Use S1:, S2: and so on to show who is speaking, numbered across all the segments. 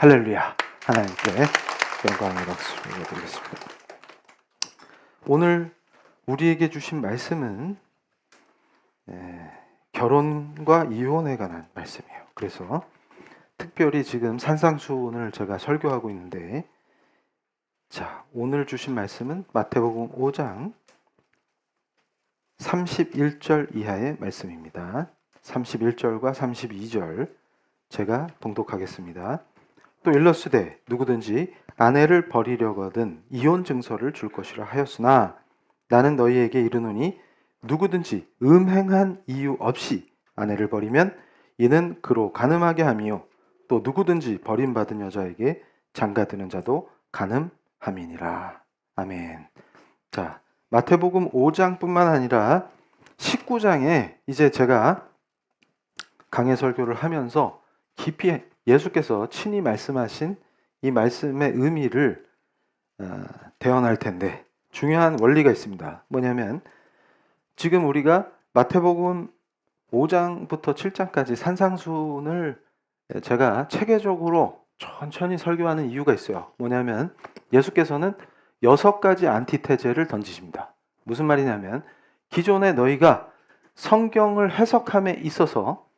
S1: 할렐루야. 하나님께 영광의 박수를 올려드리겠습니다. 오늘 우리에게 주신 말씀은 결혼과 이혼에 관한 말씀이에요. 그래서 특별히 지금 산상수훈을 제가 설교하고 있는데, 자, 오늘 주신 말씀은 마태복음 5장 31절 이하의 말씀입니다. 31절과 32절 제가 봉독하겠습니다. 또 일러스되 누구든지 아내를 버리려거든 이혼 증서를 줄 것이라 하였으나 나는 너희에게 이르노니 누구든지 음행한 이유 없이 아내를 버리면 이는 그로 간음하게 함이요 또 누구든지 버림받은 여자에게 장가드는 자도 간음함이니라. 아멘. 자, 마태복음 5장뿐만 아니라 19장에 이제 제가 강해 설교를 하면서 깊이 예수께서 친히 말씀하신 이 말씀의 의미를 대언할 텐데, 중요한 원리가 있습니다. 뭐냐면 지금 우리가 마태복음 5장부터 7장까지 산상수훈을 제가 체계적으로 천천히 설교하는 이유가 있어요. 뭐냐면 예수께서는 6가지 안티테제를 던지십니다. 무슨 말이냐면 기존에 너희가 성경을 해석함에 있어서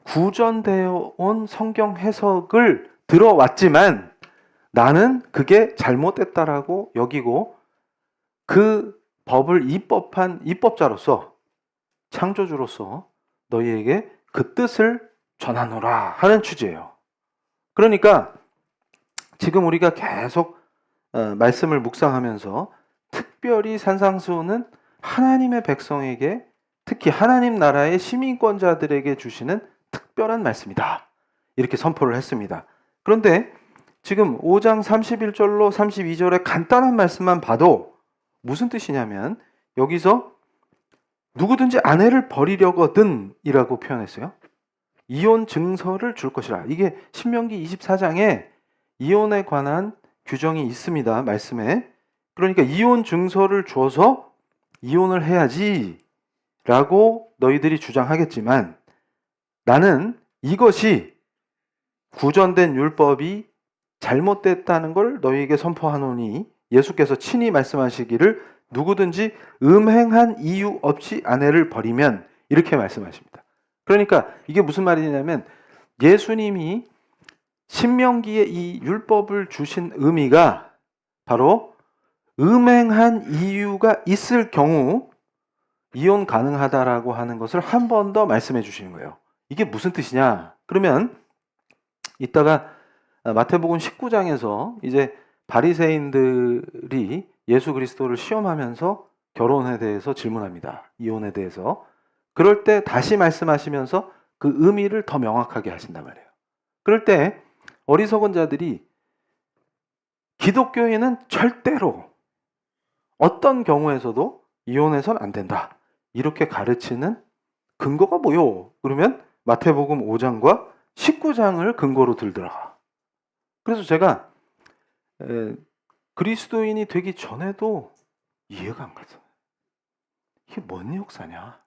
S1: 구전되어 온 성경 해석을 들어왔지만 나는 그게 잘못됐다라고 여기고 그 법을 입법한 입법자로서, 창조주로서 너희에게 그 뜻을 전하노라 하는 취지예요. 그러니까 지금 우리가 계속 말씀을 묵상하면서 특별히 산상수훈은 하나님의 백성에게, 특히 하나님 나라의 시민권자들에게 주시는 특별한 말씀이다, 이렇게 선포를 했습니다. 그런데 지금 5장 31절로 32절의 간단한 말씀만 봐도 무슨 뜻이냐면 여기서 누구든지 아내를 버리려거든 이라고 표현했어요. 이혼 증서를 줄 것이라. 이게 신명기 24장에 이혼에 관한 규정이 있습니다. 말씀에. 그러니까 이혼 증서를 줘서 이혼을 해야지 라고 너희들이 주장하겠지만 나는 이것이 구전된 율법이 잘못됐다는 걸 너희에게 선포하노니 예수께서 친히 말씀하시기를 누구든지 음행한 이유 없이 아내를 버리면, 이렇게 말씀하십니다. 그러니까 이게 무슨 말이냐면 예수님이 신명기에 이 율법을 주신 의미가 바로 음행한 이유가 있을 경우 이혼 가능하다라고 하는 것을 한 번 더 말씀해 주시는 거예요. 이게 무슨 뜻이냐? 그러면 이따가 마태복음 19장에서 이제 바리새인들이 예수 그리스도를 시험하면서 결혼에 대해서 질문합니다. 이혼에 대해서. 그럴 때 다시 말씀하시면서 그 의미를 더 명확하게 하신단 말이에요. 그럴 때 어리석은 자들이 기독교인은 절대로 어떤 경우에서도 이혼해서는 안 된다, 이렇게 가르치는 근거가 뭐요? 그러면 마태복음 5장과 19장을 근거로 들더라. 그래서 제가 그리스도인이 되기 전에도 이해가 안 가서 이게 뭔 역사냐.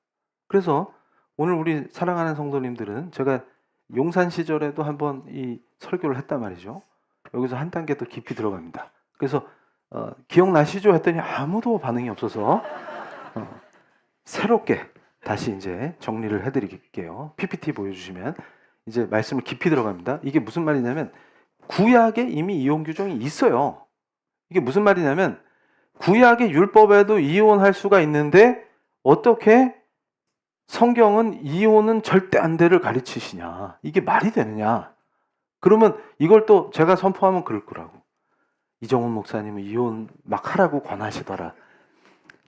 S1: 그래서 오늘 우리 사랑하는 성도님들은, 제가 용산 시절에도 한번 이 설교를 했단 말이죠. 여기서 한 단계 더 깊이 들어갑니다. 그래서 기억나시죠? 했더니 아무도 반응이 없어서 새롭게 다시 이제 정리를 해드릴게요. PPT 보여주시면 이제 말씀을 깊이 들어갑니다. 이게 무슨 말이냐면 구약에 이미 이혼 규정이 있어요. 이게 무슨 말이냐면 구약의 율법에도 이혼할 수가 있는데 어떻게 성경은 이혼은 절대 안 돼를 가르치시냐. 이게 말이 되느냐. 그러면 이걸 또 제가 선포하면 그럴 거라고. 이정훈 목사님은 이혼 막 하라고 권하시더라.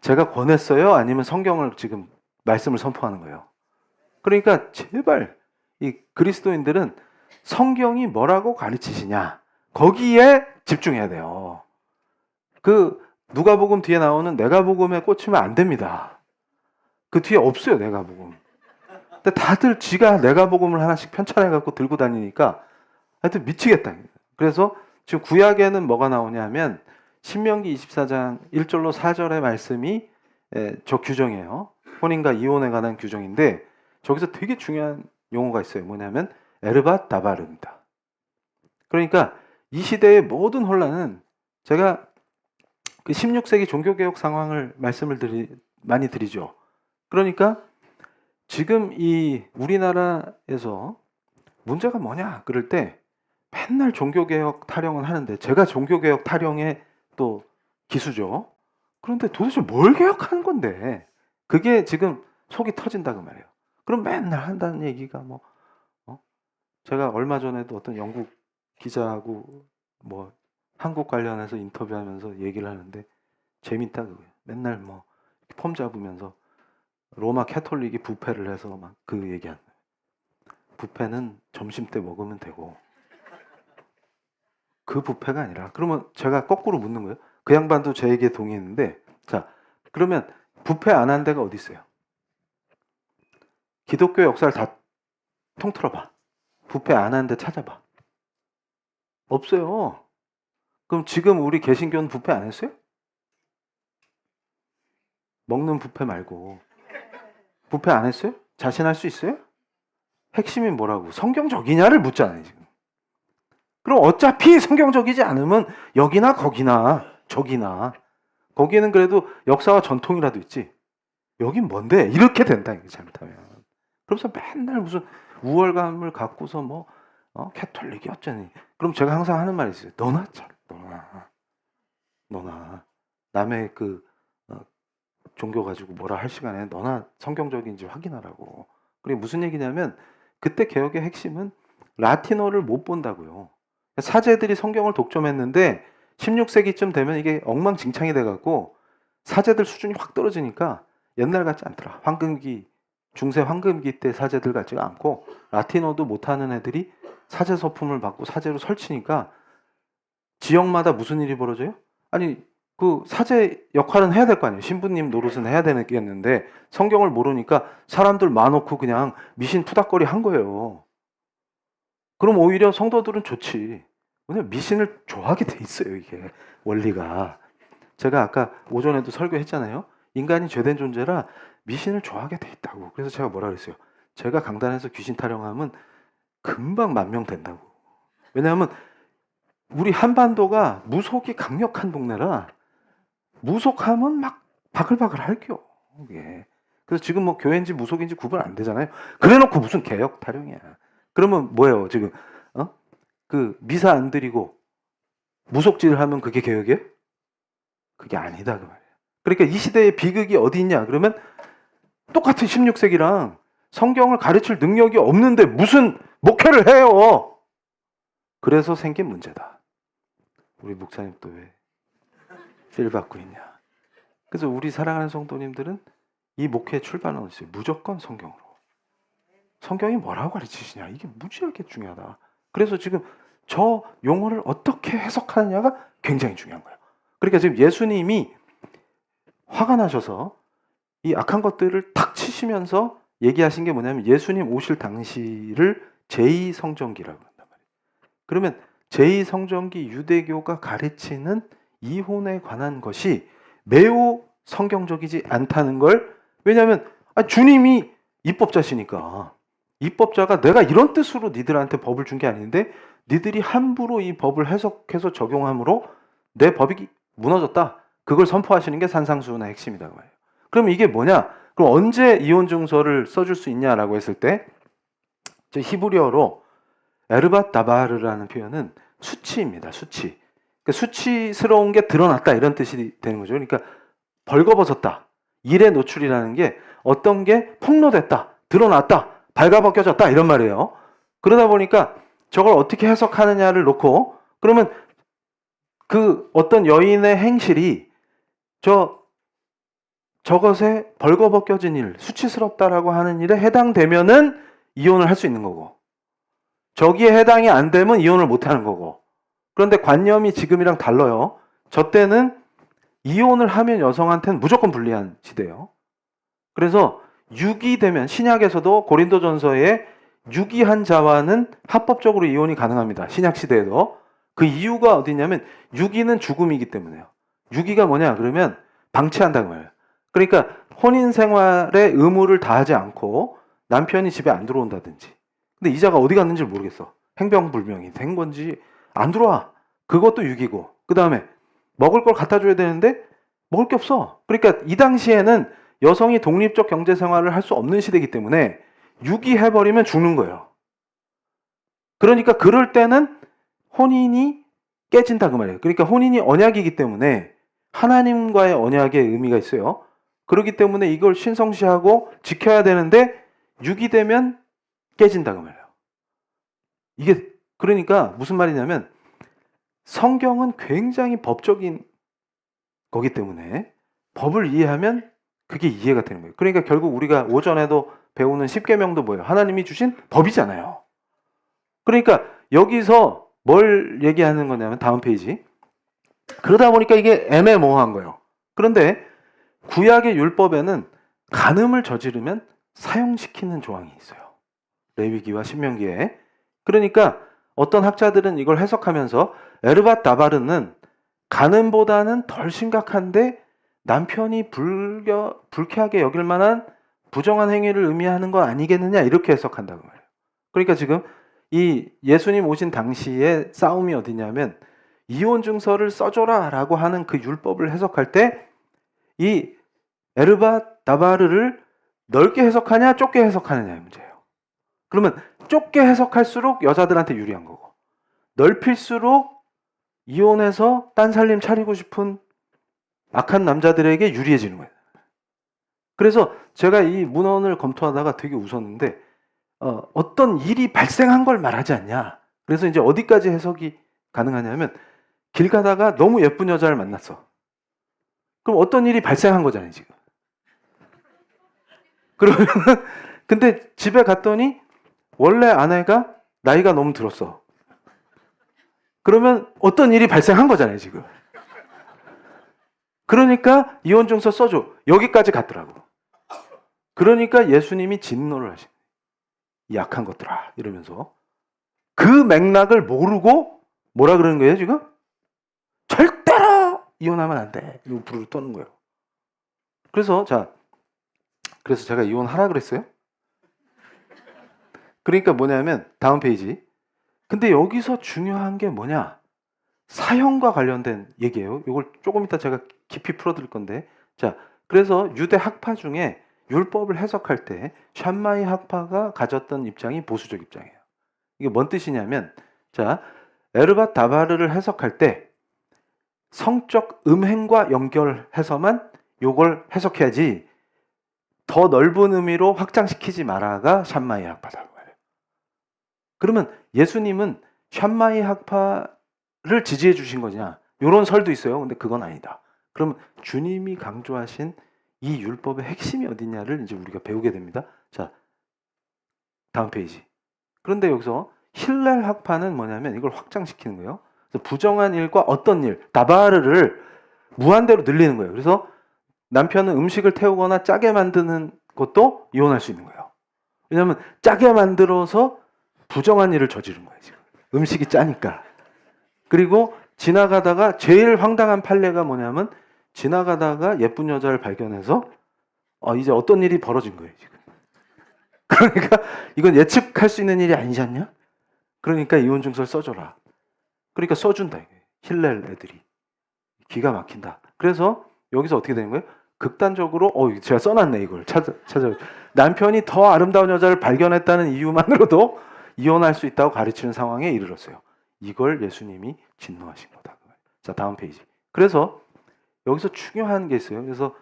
S1: 제가 권했어요? 아니면 성경을 지금 말씀을 선포하는 거예요? 그러니까 제발 이 그리스도인들은 성경이 뭐라고 가르치시냐, 거기에 집중해야 돼요. 그 누가복음 뒤에 나오는 내가복음에 꽂히면 안 됩니다. 그 뒤에 없어요, 내가복음. 근데 다들 지가 내가복음을 하나씩 편찬해 갖고 들고 다니니까 하여튼 미치겠다. 그래서 지금 구약에는 뭐가 나오냐면 신명기 24장 1절로 4절의 말씀이 저 규정이에요. 혼인과 이혼에 관한 규정인데 저기서 되게 중요한 용어가 있어요. 뭐냐면 에르밧 다바르입니다. 그러니까 이 시대의 모든 혼란은 제가 그 16세기 종교개혁 상황을 많이 드리죠. 그러니까 지금 이 우리나라에서 문제가 뭐냐 그럴 때 맨날 종교개혁 타령은 하는데 제가 종교개혁 타령의 또 기수죠. 그런데 도대체 뭘 개혁하는 건데 그게 지금 속이 터진다 그 말이에요. 그럼 맨날 한다는 얘기가 뭐 제가 얼마 전에도 어떤 영국 기자하고 뭐 한국 관련해서 인터뷰하면서 얘기를 하는데 재밌다 그거예요. 맨날 뭐 폼 잡으면서 로마 캐톨릭이 부패를 해서 막 그 얘기하는 거예요. 부패는 점심 때 먹으면 되고 그 부패가 아니라 그러면 제가 거꾸로 묻는 거예요. 그 양반도 제 얘기에 동의했는데 자 그러면 부패 안 한 데가 어디 있어요? 기독교 역사를 다 통틀어봐. 부패 안 한 데 찾아봐. 없어요. 그럼 지금 우리 개신교는 부패 안 했어요? 먹는 부패 말고 부패 안 했어요? 자신할 수 있어요? 핵심이 뭐라고? 성경적이냐를 묻잖아요 지금. 그럼 어차피 성경적이지 않으면 여기나 거기나 저기나 거기는 그래도 역사와 전통이라도 있지. 여긴 뭔데? 이렇게 된다 이게 잘못하면. 그러면서 맨날 무슨 우월감을 갖고서 뭐 캐톨릭이 어쩌니. 그럼 제가 항상 하는 말이 있어요. 너나 남의 그 종교 가지고 뭐라 할 시간에 너나 성경적인지 확인하라고. 그게 무슨 얘기냐면 그때 개혁의 핵심은 라틴어를 못 본다고요. 사제들이 성경을 독점했는데 16세기쯤 되면 이게 엉망진창이 돼갖고 사제들 수준이 확 떨어지니까 옛날 같지 않더라. 황금기, 중세 황금기 때 사제들 같지가 않고 라틴어도 못하는 애들이 사제 서품을 받고 사제로 설치니까 지역마다 무슨 일이 벌어져요? 아니 그 사제 역할은 해야 될 거 아니에요. 신부님 노릇은 해야 되겠는데 성경을 모르니까 사람들 많놓고 그냥 미신 푸닥거리 한 거예요. 그럼 오히려 성도들은 좋지. 왜냐면 미신을 좋아하게 돼 있어요, 이게. 원리가. 제가 아까 오전에도 설교했잖아요. 인간이 죄된 존재라 미신을 좋아하게 돼 있다고. 그래서 제가 뭐라 그랬어요? 제가 강단에서 귀신 타령하면 금방 10,000명 된다고. 왜냐하면 우리 한반도가 무속이 강력한 동네라 무속하면 막 바글바글 할겨. 이게. 그래서 지금 뭐 교회인지 무속인지 구분 안 되잖아요. 그래놓고 무슨 개혁 타령이야. 그러면 뭐예요? 지금 그 미사 안 드리고 무속질 하면 그게 개혁이에요? 그게 아니다 그 말이에요. 그러니까 이 시대의 비극이 어디 있냐? 그러면 똑같은 16세기랑 성경을 가르칠 능력이 없는데 무슨 목회를 해요? 그래서 생긴 문제다. 우리 목사님 또 왜 필 받고 있냐? 그래서 우리 사랑하는 성도님들은 이 목회의 출발은 어디 있어요? 무조건 성경으로. 성경이 뭐라고 가르치시냐? 이게 무지하게 중요하다. 그래서 지금 저 용어를 어떻게 해석하느냐가 굉장히 중요한 거예요. 그러니까 지금 예수님이 화가 나셔서 이 악한 것들을 탁 치시면서 얘기하신 게 뭐냐면 예수님 오실 당시를 제2성전기라고 한단 말이에요. 그러면 제2성전기 유대교가 가르치는 이혼에 관한 것이 매우 성경적이지 않다는 걸 왜냐하면 주님이 입법자시니까 입법자가 내가 이런 뜻으로 니들한테 법을 준 게 아닌데 니들이 함부로 이 법을 해석해서 적용함으로 내 법이 무너졌다. 그걸 선포하시는 게 산상수훈의 핵심이다. 그럼 이게 뭐냐? 그럼 언제 이혼 증서를 써줄 수 있냐라고 했을 때 히브리어로 에르밧 다바르라는 표현은 수치입니다. 수치. 그러니까 수치스러운 게 드러났다 이런 뜻이 되는 거죠. 그러니까 벌거벗었다. 일의 노출이라는 게 어떤 게 폭로됐다. 드러났다. 발가벗겨졌다 이런 말이에요. 그러다 보니까 저걸 어떻게 해석하느냐를 놓고 그러면 그 어떤 여인의 행실이 저것에 벌거벗겨진 일, 수치스럽다라고 하는 일에 해당되면은 이혼을 할 수 있는 거고 저기에 해당이 안 되면 이혼을 못 하는 거고 그런데 관념이 지금이랑 달라요. 저 때는 이혼을 하면 여성한테는 무조건 불리한 시대예요. 그래서 유기되면 신약에서도 고린도전서에 유기한 자와는 합법적으로 이혼이 가능합니다. 신약 시대에도. 그 이유가 어디냐면 유기는 죽음이기 때문에요. 유기가 뭐냐 그러면 방치한다는 거예요. 그러니까 혼인 생활에 의무를 다하지 않고 남편이 집에 안 들어온다든지 근데 이자가 어디 갔는지 모르겠어. 행병불명이 된 건지 안 들어와. 그것도 6이고. 그 다음에 먹을 걸 갖다 줘야 되는데 먹을 게 없어. 그러니까 이 당시에는 여성이 독립적 경제 생활을 할 수 없는 시대이기 때문에 유기해버리면 죽는 거예요. 그러니까 그럴 때는 혼인이 깨진다 그 말이에요. 그러니까 혼인이 언약이기 때문에 하나님과의 언약의 의미가 있어요. 그렇기 때문에 이걸 신성시하고 지켜야 되는데 유기되면 깨진다 그 말이에요. 이게 그러니까 무슨 말이냐면 성경은 굉장히 법적인 거기 때문에 법을 이해하면 그게 이해가 되는 거예요. 그러니까 결국 우리가 오전에도 배우는 십계명도 뭐예요? 하나님이 주신 법이잖아요. 그러니까 여기서 뭘 얘기하는 거냐면 다음 페이지. 그러다 보니까 이게 애매모호한 거예요. 그런데 구약의 율법에는 간음을 저지르면 사형시키는 조항이 있어요. 레위기와 신명기에. 그러니까 어떤 학자들은 이걸 해석하면서 에르밧 다바르는 간음보다는 덜 심각한데 남편이 불쾌하게 여길 만한 부정한 행위를 의미하는 거 아니겠느냐 이렇게 해석한다고 말해요. 그러니까 지금 이 예수님 오신 당시에 싸움이 어디냐면 이혼 증서를 써줘라 라고 하는 그 율법을 해석할 때 이 에르밧 다바르를 넓게 해석하냐 좁게 해석하느냐의 문제예요. 그러면 좁게 해석할수록 여자들한테 유리한 거고 넓힐수록 이혼해서 딴 살림 차리고 싶은 악한 남자들에게 유리해지는 거예요. 그래서 제가 이 문헌을 검토하다가 되게 웃었는데 어떤 일이 발생한 걸 말하지 않냐. 그래서 이제 어디까지 해석이 가능하냐면 길 가다가 너무 예쁜 여자를 만났어. 그럼 어떤 일이 발생한 거잖아요, 지금. 그러면 근데 집에 갔더니 원래 아내가 나이가 너무 들었어. 그러면 어떤 일이 발생한 거잖아요, 지금. 그러니까 이혼 증서 써줘. 여기까지 갔더라고. 그러니까 예수님이 진노를 하신 약한 것들아 이러면서 그 맥락을 모르고 뭐라 그러는 거예요, 지금? 절대로 이혼하면 안 돼. 이거 부르르 떠는 거예요. 그래서 제가 이혼하라 그랬어요? 그러니까 뭐냐면 다음 페이지. 근데 여기서 중요한 게 뭐냐? 사형과 관련된 얘기예요. 이걸 조금 이따 제가 깊이 풀어드릴 건데. 자, 그래서 유대 학파 중에 율법을 해석할 때 샴마이 학파가 가졌던 입장이 보수적 입장이에요. 이게 뭔 뜻이냐면, 자, 에르밧 다바르를 해석할 때 성적 음행과 연결해서만 요걸 해석해야지 더 넓은 의미로 확장시키지 마라가 샴마이 학파라고 해요. 그러면 예수님은 샴마이 학파를 지지해 주신 거냐? 이런 설도 있어요. 근데 그건 아니다. 그럼 주님이 강조하신 이 율법의 핵심이 어디냐를 이제 우리가 배우게 됩니다. 자, 다음 페이지. 그런데 여기서 힐렐 학파는 뭐냐면 이걸 확장시키는 거예요. 그래서 부정한 일과 어떤 일, 다바르를 무한대로 늘리는 거예요. 그래서 남편은 음식을 태우거나 짜게 만드는 것도 이혼할 수 있는 거예요. 왜냐하면 짜게 만들어서 부정한 일을 저지른 거예요, 지금. 음식이 짜니까. 그리고 지나가다가 제일 황당한 판례가 뭐냐면 지나가다가 예쁜 여자를 발견해서 이제 어떤 일이 벌어진 거예요, 지금. 그러니까 이건 예측할 수 있는 일이 아니지 않냐? 그러니까 이혼 증서를 써줘라. 그러니까 써준다, 이게. 힐렐 애들이. 기가 막힌다. 그래서 여기서 어떻게 되는 거예요? 극단적으로 제가 써놨네, 이걸. 찾아. 남편이 더 아름다운 여자를 발견했다는 이유만으로도 이혼할 수 있다고 가르치는 상황에 이르렀어요. 이걸 예수님이 진노하신 거다. 자, 다음 페이지. 그래서 여기서 중요한 게 있어요. 그래서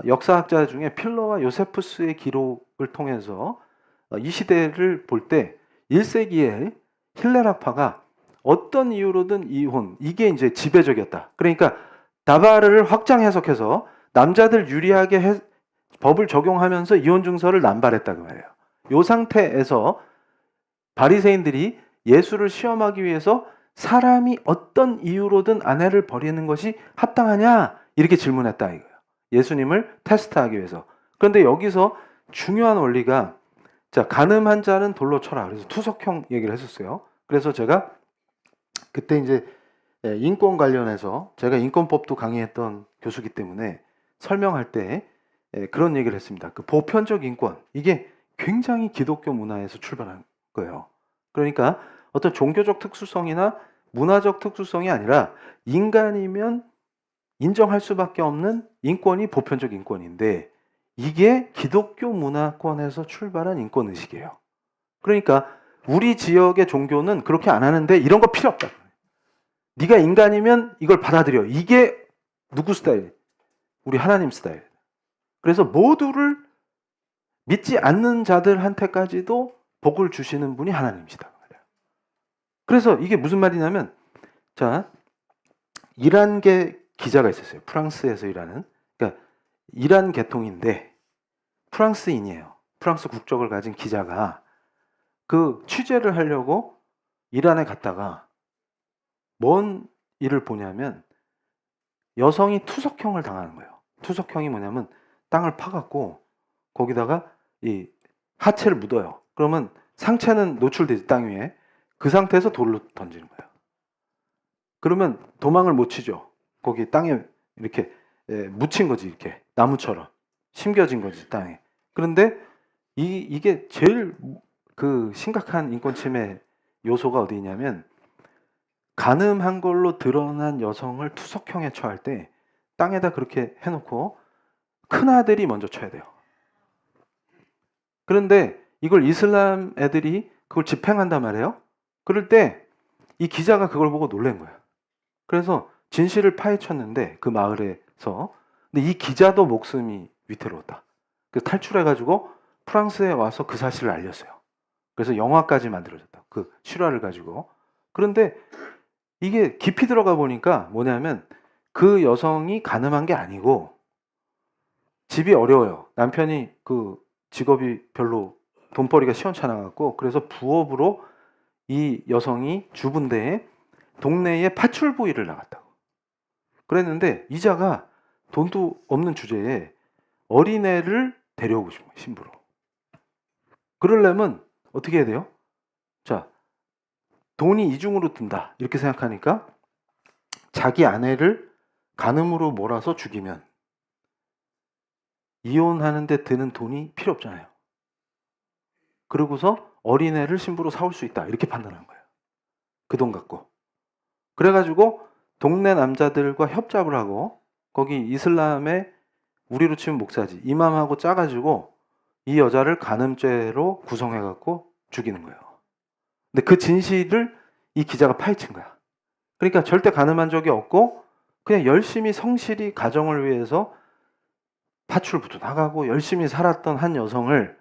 S1: 역사학자 중에 필러와 요세푸스의 기록을 통해서 이 시대를 볼 때 1세기에 힐렐 학파가 어떤 이유로든 이혼, 이게 이제 지배적이었다. 그러니까 다바르를 확장 해석해서 남자들 유리하게 법을 적용하면서 이혼 증서를 남발했다 그 말이에요. 이 상태에서 바리새인들이 예수를 시험하기 위해서 사람이 어떤 이유로든 아내를 버리는 것이 합당하냐 이렇게 질문했다 이거예요. 예수님을 테스트하기 위해서. 그런데 여기서 중요한 원리가 자, 간음한 자는 돌로 쳐라. 그래서 투석형 얘기를 했었어요. 그래서 제가 그때 이제 인권 관련해서 제가 인권법도 강의했던 교수기 때문에 설명할 때 그런 얘기를 했습니다. 그 보편적 인권, 이게 굉장히 기독교 문화에서 출발한 거예요. 그러니까 어떤 종교적 특수성이나 문화적 특수성이 아니라 인간이면 인정할 수밖에 없는 인권이 보편적 인권인데 이게 기독교 문화권에서 출발한 인권의식이에요. 그러니까 우리 지역의 종교는 그렇게 안 하는데 이런 거 필요 없다. 네가 인간이면 이걸 받아들여. 이게 누구 스타일? 우리 하나님 스타일. 그래서 모두를 믿지 않는 자들한테까지도 복을 주시는 분이 하나님이시다. 그래서 이게 무슨 말이냐면, 자, 이란계 기자가 있었어요. 프랑스에서 일하는. 그러니까 이란 계통인데 프랑스인이에요. 프랑스 국적을 가진 기자가 그 취재를 하려고 이란에 갔다가 뭔 일을 보냐면 여성이 투석형을 당하는 거예요. 투석형이 뭐냐면 땅을 파갖고 거기다가 이 하체를 묻어요. 그러면 상체는 노출되지, 땅 위에. 그 상태에서 돌로 던지는 거예요. 그러면 도망을 못 치죠. 거기 땅에 이렇게 묻힌 거지, 이렇게 나무처럼 심겨진 거지, 땅에. 그런데 이게 제일 그 심각한 인권 침해 요소가 어디 있냐면, 간음한 걸로 드러난 여성을 투석형에 처할 때 땅에다 그렇게 해놓고 큰아들이 먼저 쳐야 돼요. 그런데 이걸 이슬람 애들이 그걸 집행한단 말이에요. 그럴 때 이 기자가 그걸 보고 놀란 거예요. 그래서 진실을 파헤쳤는데 그 마을에서, 근데 이 기자도 목숨이 위태로웠다. 그래서 탈출해가지고 프랑스에 와서 그 사실을 알렸어요. 그래서 영화까지 만들어졌다. 그 실화를 가지고. 그런데 이게 깊이 들어가 보니까 뭐냐면 그 여성이 간음한 게 아니고 집이 어려워요. 남편이 그 직업이 별로 돈벌이가 시원찮아갖고, 그래서 부업으로 이 여성이 주부인데 동네에 파출부 일을 나갔다고. 그랬는데 이자가 돈도 없는 주제에 어린애를 데려오고 싶은 거예요, 신부로. 그러려면 어떻게 해야 돼요? 자, 돈이 이중으로 든다 이렇게 생각하니까 자기 아내를 간음으로 몰아서 죽이면 이혼하는데 드는 돈이 필요 없잖아요. 그러고서 어린애를 신부로 사올 수 있다 이렇게 판단한 거예요. 그 돈 갖고. 그래가지고 동네 남자들과 협잡을 하고 거기 이슬람의 우리로 치면 목사지 이맘하고 짜가지고 이 여자를 간음죄로 구성해갖고 죽이는 거예요. 근데 그 진실을 이 기자가 파헤친 거야. 그러니까 절대 간음한 적이 없고 그냥 열심히 성실히 가정을 위해서 파출부도 나가고 열심히 살았던 한 여성을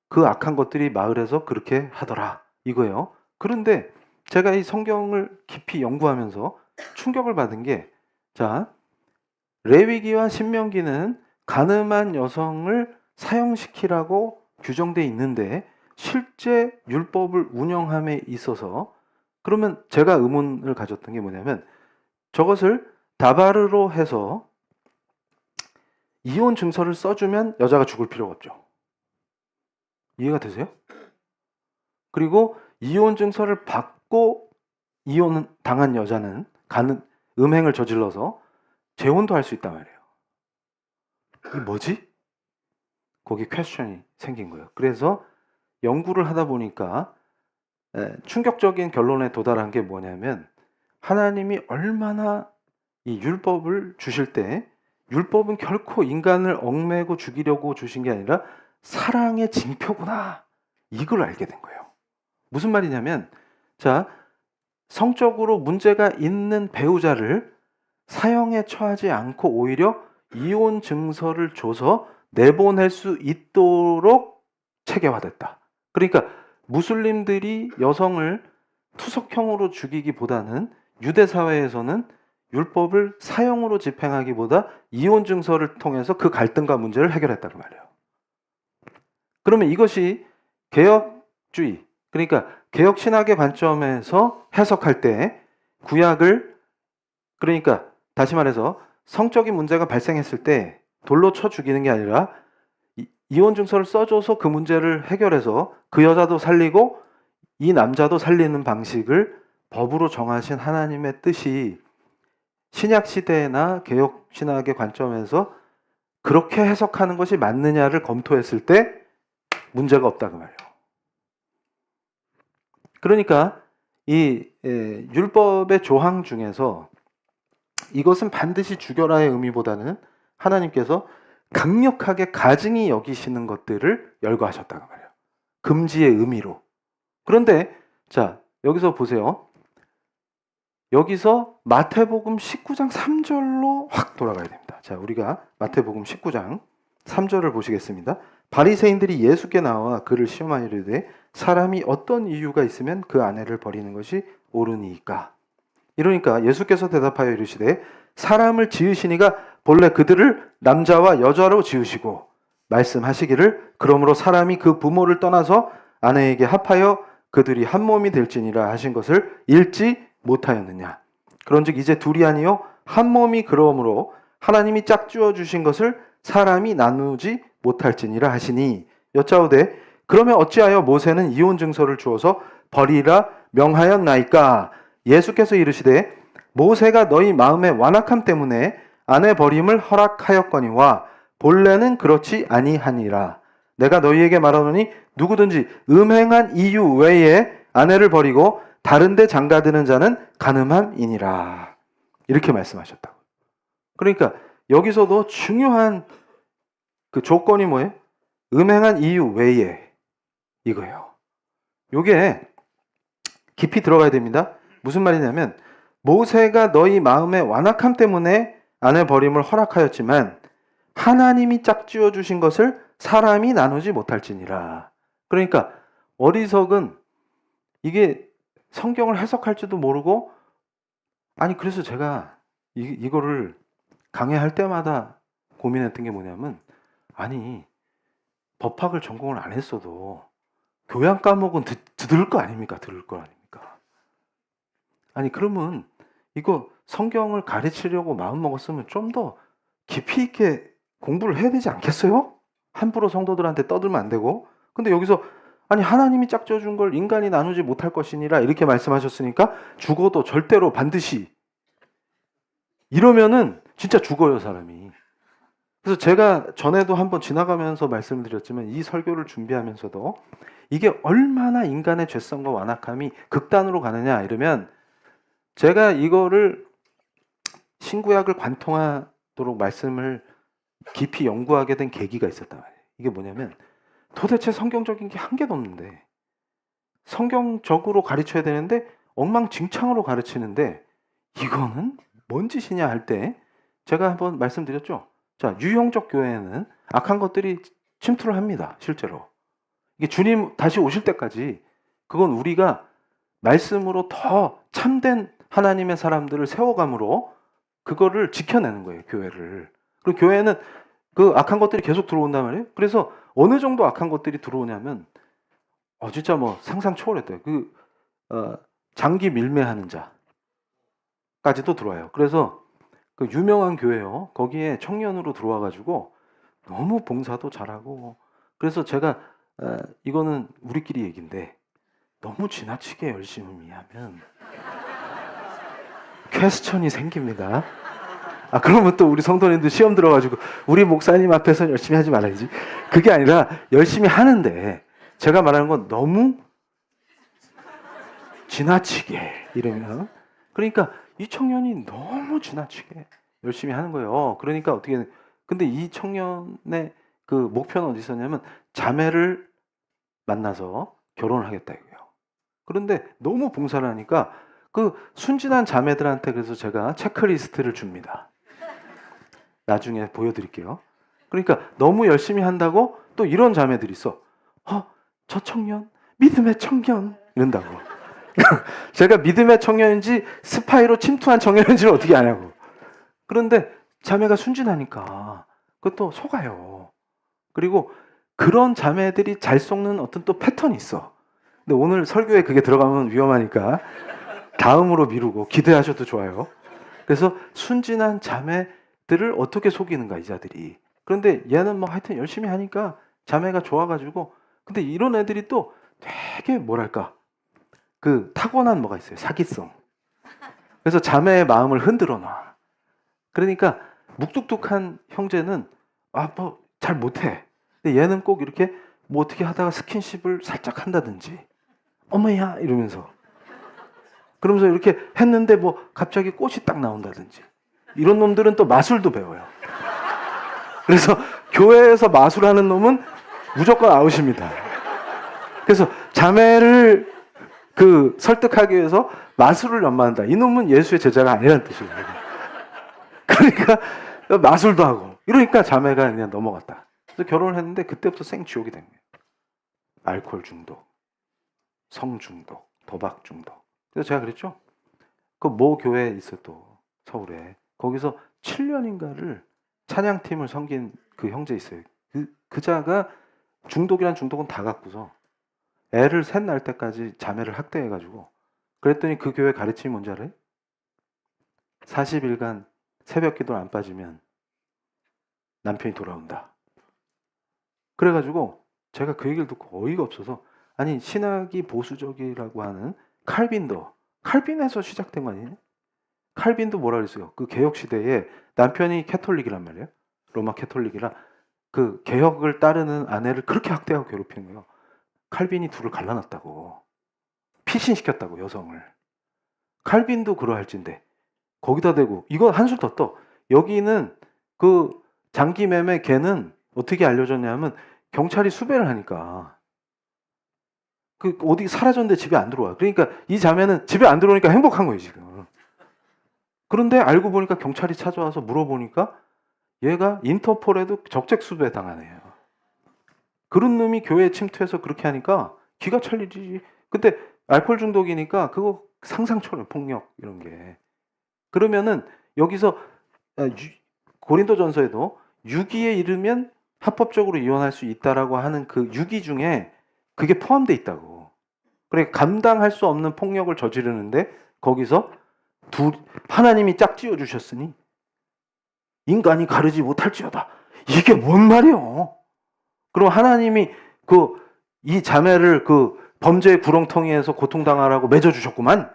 S1: 그 악한 것들이 마을에서 그렇게 하더라 이거예요. 그런데 제가 이 성경을 깊이 연구하면서 충격을 받은 게, 자, 레위기와 신명기는 간음한 여성을 사형시키라고 규정돼 있는데 실제 율법을 운영함에 있어서, 그러면 제가 의문을 가졌던 게 뭐냐면 저것을 다바르로 해서 이혼 증서를 써주면 여자가 죽을 필요가 없죠. 이해가 되세요? 그리고 이혼 증서를 받고 이혼 당한 여자는 음행을 저질러서 재혼도 할 수 있단 말이에요. 이게 뭐지? 거기 퀘스천이 생긴 거예요. 그래서 연구를 하다 보니까 충격적인 결론에 도달한 게 뭐냐면, 하나님이 얼마나 이 율법을 주실 때 율법은 결코 인간을 얽매고 죽이려고 주신 게 아니라 사랑의 징표구나, 이걸 알게 된 거예요. 무슨 말이냐면, 자, 성적으로 문제가 있는 배우자를 사형에 처하지 않고 오히려 이혼 증서를 줘서 내보낼 수 있도록 체계화됐다. 그러니까 무슬림들이 여성을 투석형으로 죽이기보다는 유대 사회에서는 율법을 사형으로 집행하기보다 이혼 증서를 통해서 그 갈등과 문제를 해결했다는 말이에요. 그러면 이것이 개혁주의, 그러니까 개혁 신학의 관점에서 해석할 때 구약을, 그러니까 다시 말해서 성적인 문제가 발생했을 때 돌로 쳐 죽이는 게 아니라 이혼 증서를 써줘서 그 문제를 해결해서 그 여자도 살리고 이 남자도 살리는 방식을 법으로 정하신 하나님의 뜻이 신약 시대나 개혁 신학의 관점에서 그렇게 해석하는 것이 맞느냐를 검토했을 때 문제가 없다 그 말이에요. 그러니까 이 율법의 조항 중에서 이것은 반드시 죽여라의 의미보다는 하나님께서 강력하게 가증히 여기시는 것들을 열거하셨다고 말해요. 금지의 의미로. 그런데 자, 여기서 보세요. 여기서 마태복음 19장 3절로 확 돌아가야 됩니다. 자, 우리가 마태복음 19장 3절을 보시겠습니다. 바리새인들이 예수께 나와 그를 시험하여 이르되 사람이 어떤 이유가 있으면 그 아내를 버리는 것이 옳으니까. 이러니까 예수께서 대답하여 이르시되 사람을 지으시니가 본래 그들을 남자와 여자로 지으시고 말씀하시기를 그러므로 사람이 그 부모를 떠나서 아내에게 합하여 그들이 한 몸이 될지니라 하신 것을 읽지 못하였느냐. 그런즉 이제 둘이 아니요 한 몸이 그러므로 하나님이 짝지어 주신 것을 사람이 나누지 못할지니라 하시니 여짜오되 그러면 어찌하여 모세는 이혼 증서를 주어서 버리라 명하였나이까. 예수께서 이르시되 모세가 너희 마음의 완악함 때문에 아내 버림을 허락하였거니와 본래는 그렇지 아니하니라. 내가 너희에게 말하노니 누구든지 음행한 이유 외에 아내를 버리고 다른 데 장가드는 자는 간음함이니라. 이렇게 말씀하셨다고. 그러니까 여기서도 중요한 그 조건이 뭐예요? 음행한 이유 외에 이거예요. 요게 깊이 들어가야 됩니다. 무슨 말이냐면 모세가 너희 마음의 완악함 때문에 아내 버림을 허락하였지만 하나님이 짝지어 주신 것을 사람이 나누지 못할지니라. 그러니까 어리석은 이게 성경을 해석할지도 모르고 아니 그래서 제가 이거를 강의할 때마다 고민했던 게 뭐냐면 아니 법학을 전공을 안 했어도 교양 과목은 들을 거 아닙니까? 들을 거 아닙니까? 아니 그러면 이거 성경을 가르치려고 마음 먹었으면 좀 더 깊이 있게 공부를 해야 되지 않겠어요? 함부로 성도들한테 떠들면 안 되고. 근데 여기서 아니 하나님이 짝지어 준 걸 인간이 나누지 못할 것이니라 이렇게 말씀하셨으니까 죽어도 절대로 반드시 이러면은 진짜 죽어요 사람이. 그래서 제가 전에도 한번 지나가면서 말씀드렸지만 이 설교를 준비하면서도 이게 얼마나 인간의 죄성과 완악함이 극단으로 가느냐 이러면 제가 이거를 신구약을 관통하도록 말씀을 깊이 연구하게 된 계기가 있었단 말이에요. 이게 뭐냐면 도대체 성경적인 게 한 개도 없는데 성경적으로 가르쳐야 되는데 엉망진창으로 가르치는데 이거는 뭔 짓이냐 할 때 제가 한번 말씀드렸죠. 자, 유형적 교회에는 악한 것들이 침투를 합니다. 실제로. 이게 주님 다시 오실 때까지 그건 우리가 말씀으로 더 참된 하나님의 사람들을 세워감으로 그거를 지켜내는 거예요. 교회를. 그리고 교회는 그 악한 것들이 계속 들어온단 말이에요. 그래서 어느 정도 악한 것들이 들어오냐면 진짜 뭐 상상 초월했대요. 장기 밀매하는 자까지도 들어와요. 그래서 그 유명한 교회요. 거기에 청년으로 들어와가지고 너무 봉사도 잘하고 그래서 제가 이거는 우리끼리 얘기인데 너무 지나치게 열심히 하면 퀘스천이 생깁니다. 그러면 또 우리 성도님들 시험 들어가지고 우리 목사님 앞에서 열심히 하지 말아야지. 그게 아니라 열심히 하는데 제가 말하는 건 너무 지나치게 이러면 그러니까 이 청년이 너무 지나치게 열심히 하는 거예요. 그러니까 어떻게 근데 이 청년의 그 목표는 어디 있었냐면 자매를 만나서 결혼을 하겠다 이거예요. 그런데 너무 봉사를 하니까 그 순진한 자매들한테 그래서 제가 체크리스트를 줍니다. 나중에 보여드릴게요. 그러니까 너무 열심히 한다고 또 이런 자매들이 있어. 저 청년 믿음의 청년 이런다고. 제가 믿음의 청년인지 스파이로 침투한 청년인지를 어떻게 아냐고. 그런데 자매가 순진하니까 그것도 속아요. 그리고 그런 자매들이 잘 속는 어떤 또 패턴이 있어. 근데 오늘 설교에 그게 들어가면 위험하니까 다음으로 미루고 기대하셔도 좋아요. 그래서 순진한 자매들을 어떻게 속이는가 이 자들이. 그런데 얘는 뭐 하여튼 열심히 하니까 자매가 좋아가지고 근데 이런 애들이 또 되게 뭐랄까 그 타고난 뭐가 있어요. 사기성. 그래서 자매의 마음을 흔들어 놔. 그러니까 묵뚝뚝한 형제는 뭐 잘 못해. 근데 얘는 꼭 이렇게 뭐 어떻게 하다가 스킨십을 살짝 한다든지 어머야 이러면서 그러면서 이렇게 했는데 뭐 갑자기 꽃이 딱 나온다든지 이런 놈들은 또 마술도 배워요. 그래서 교회에서 마술하는 놈은 무조건 아웃입니다. 그래서 자매를 설득하기 위해서 마술을 연마한다. 이놈은 예수의 제자가 아니라는 뜻이에요. 그러니까 마술도 하고 이러니까 자매가 그냥 넘어갔다. 그래서 결혼을 했는데 그때부터 생지옥이 된 거예요. 알코올 중독, 성 중독, 도박 중독. 그래서 제가 그랬죠. 그 모 교회에 있어도 서울에 거기서 7년인가를 찬양팀을 섬긴 그 형제 있어요. 그자가 중독이란 중독은 다 갖고서 애를 셋 낳을 때까지 자매를 학대해가지고 그랬더니 그 교회 가르침이 뭔지 알아요? 40일간 새벽 기도 안 빠지면 남편이 돌아온다. 그래가지고 제가 그 얘기를 듣고 어이가 없어서 아니 신학이 보수적이라고 하는 칼빈에서 시작된 거 아니에요? 칼빈도 뭐라 그랬어요? 그 개혁 시대에 남편이 캐톨릭이란 말이에요. 로마 캐톨릭이라 그 개혁을 따르는 아내를 그렇게 학대하고 괴롭히는 거예요. 칼빈이 둘을 갈라놨다고. 피신시켰다고 여성을. 칼빈도 그러할진데 거기다 대고 이거 한술 더 떠. 여기는 그 장기 매매 걔는 어떻게 알려졌냐면 경찰이 수배를 하니까 그 어디 사라졌는데 집에 안 들어와. 그러니까 이 자매는 집에 안 들어오니까 행복한 거예요 지금. 그런데 알고 보니까 경찰이 찾아와서 물어보니까 얘가 인터폴에도 적색 수배 당하네요. 그런 놈이 교회에 침투해서 그렇게 하니까 기가 찰리지. 근데 알코올 중독이니까 그거 상상처럼 폭력 이런 게. 그러면은 여기서 고린도전서에도 유기에 이르면 합법적으로 이혼할 수 있다라고 하는 그 유기 중에 그게 포함되어 있다고. 그러니까 감당할 수 없는 폭력을 저지르는데 거기서 하나님이 짝지어 주셨으니 인간이 가르지 못할지어다. 이게 뭔 말이요? 그럼 하나님이 이 자매를 범죄의 구렁텅이에서 고통당하라고 맺어주셨구만.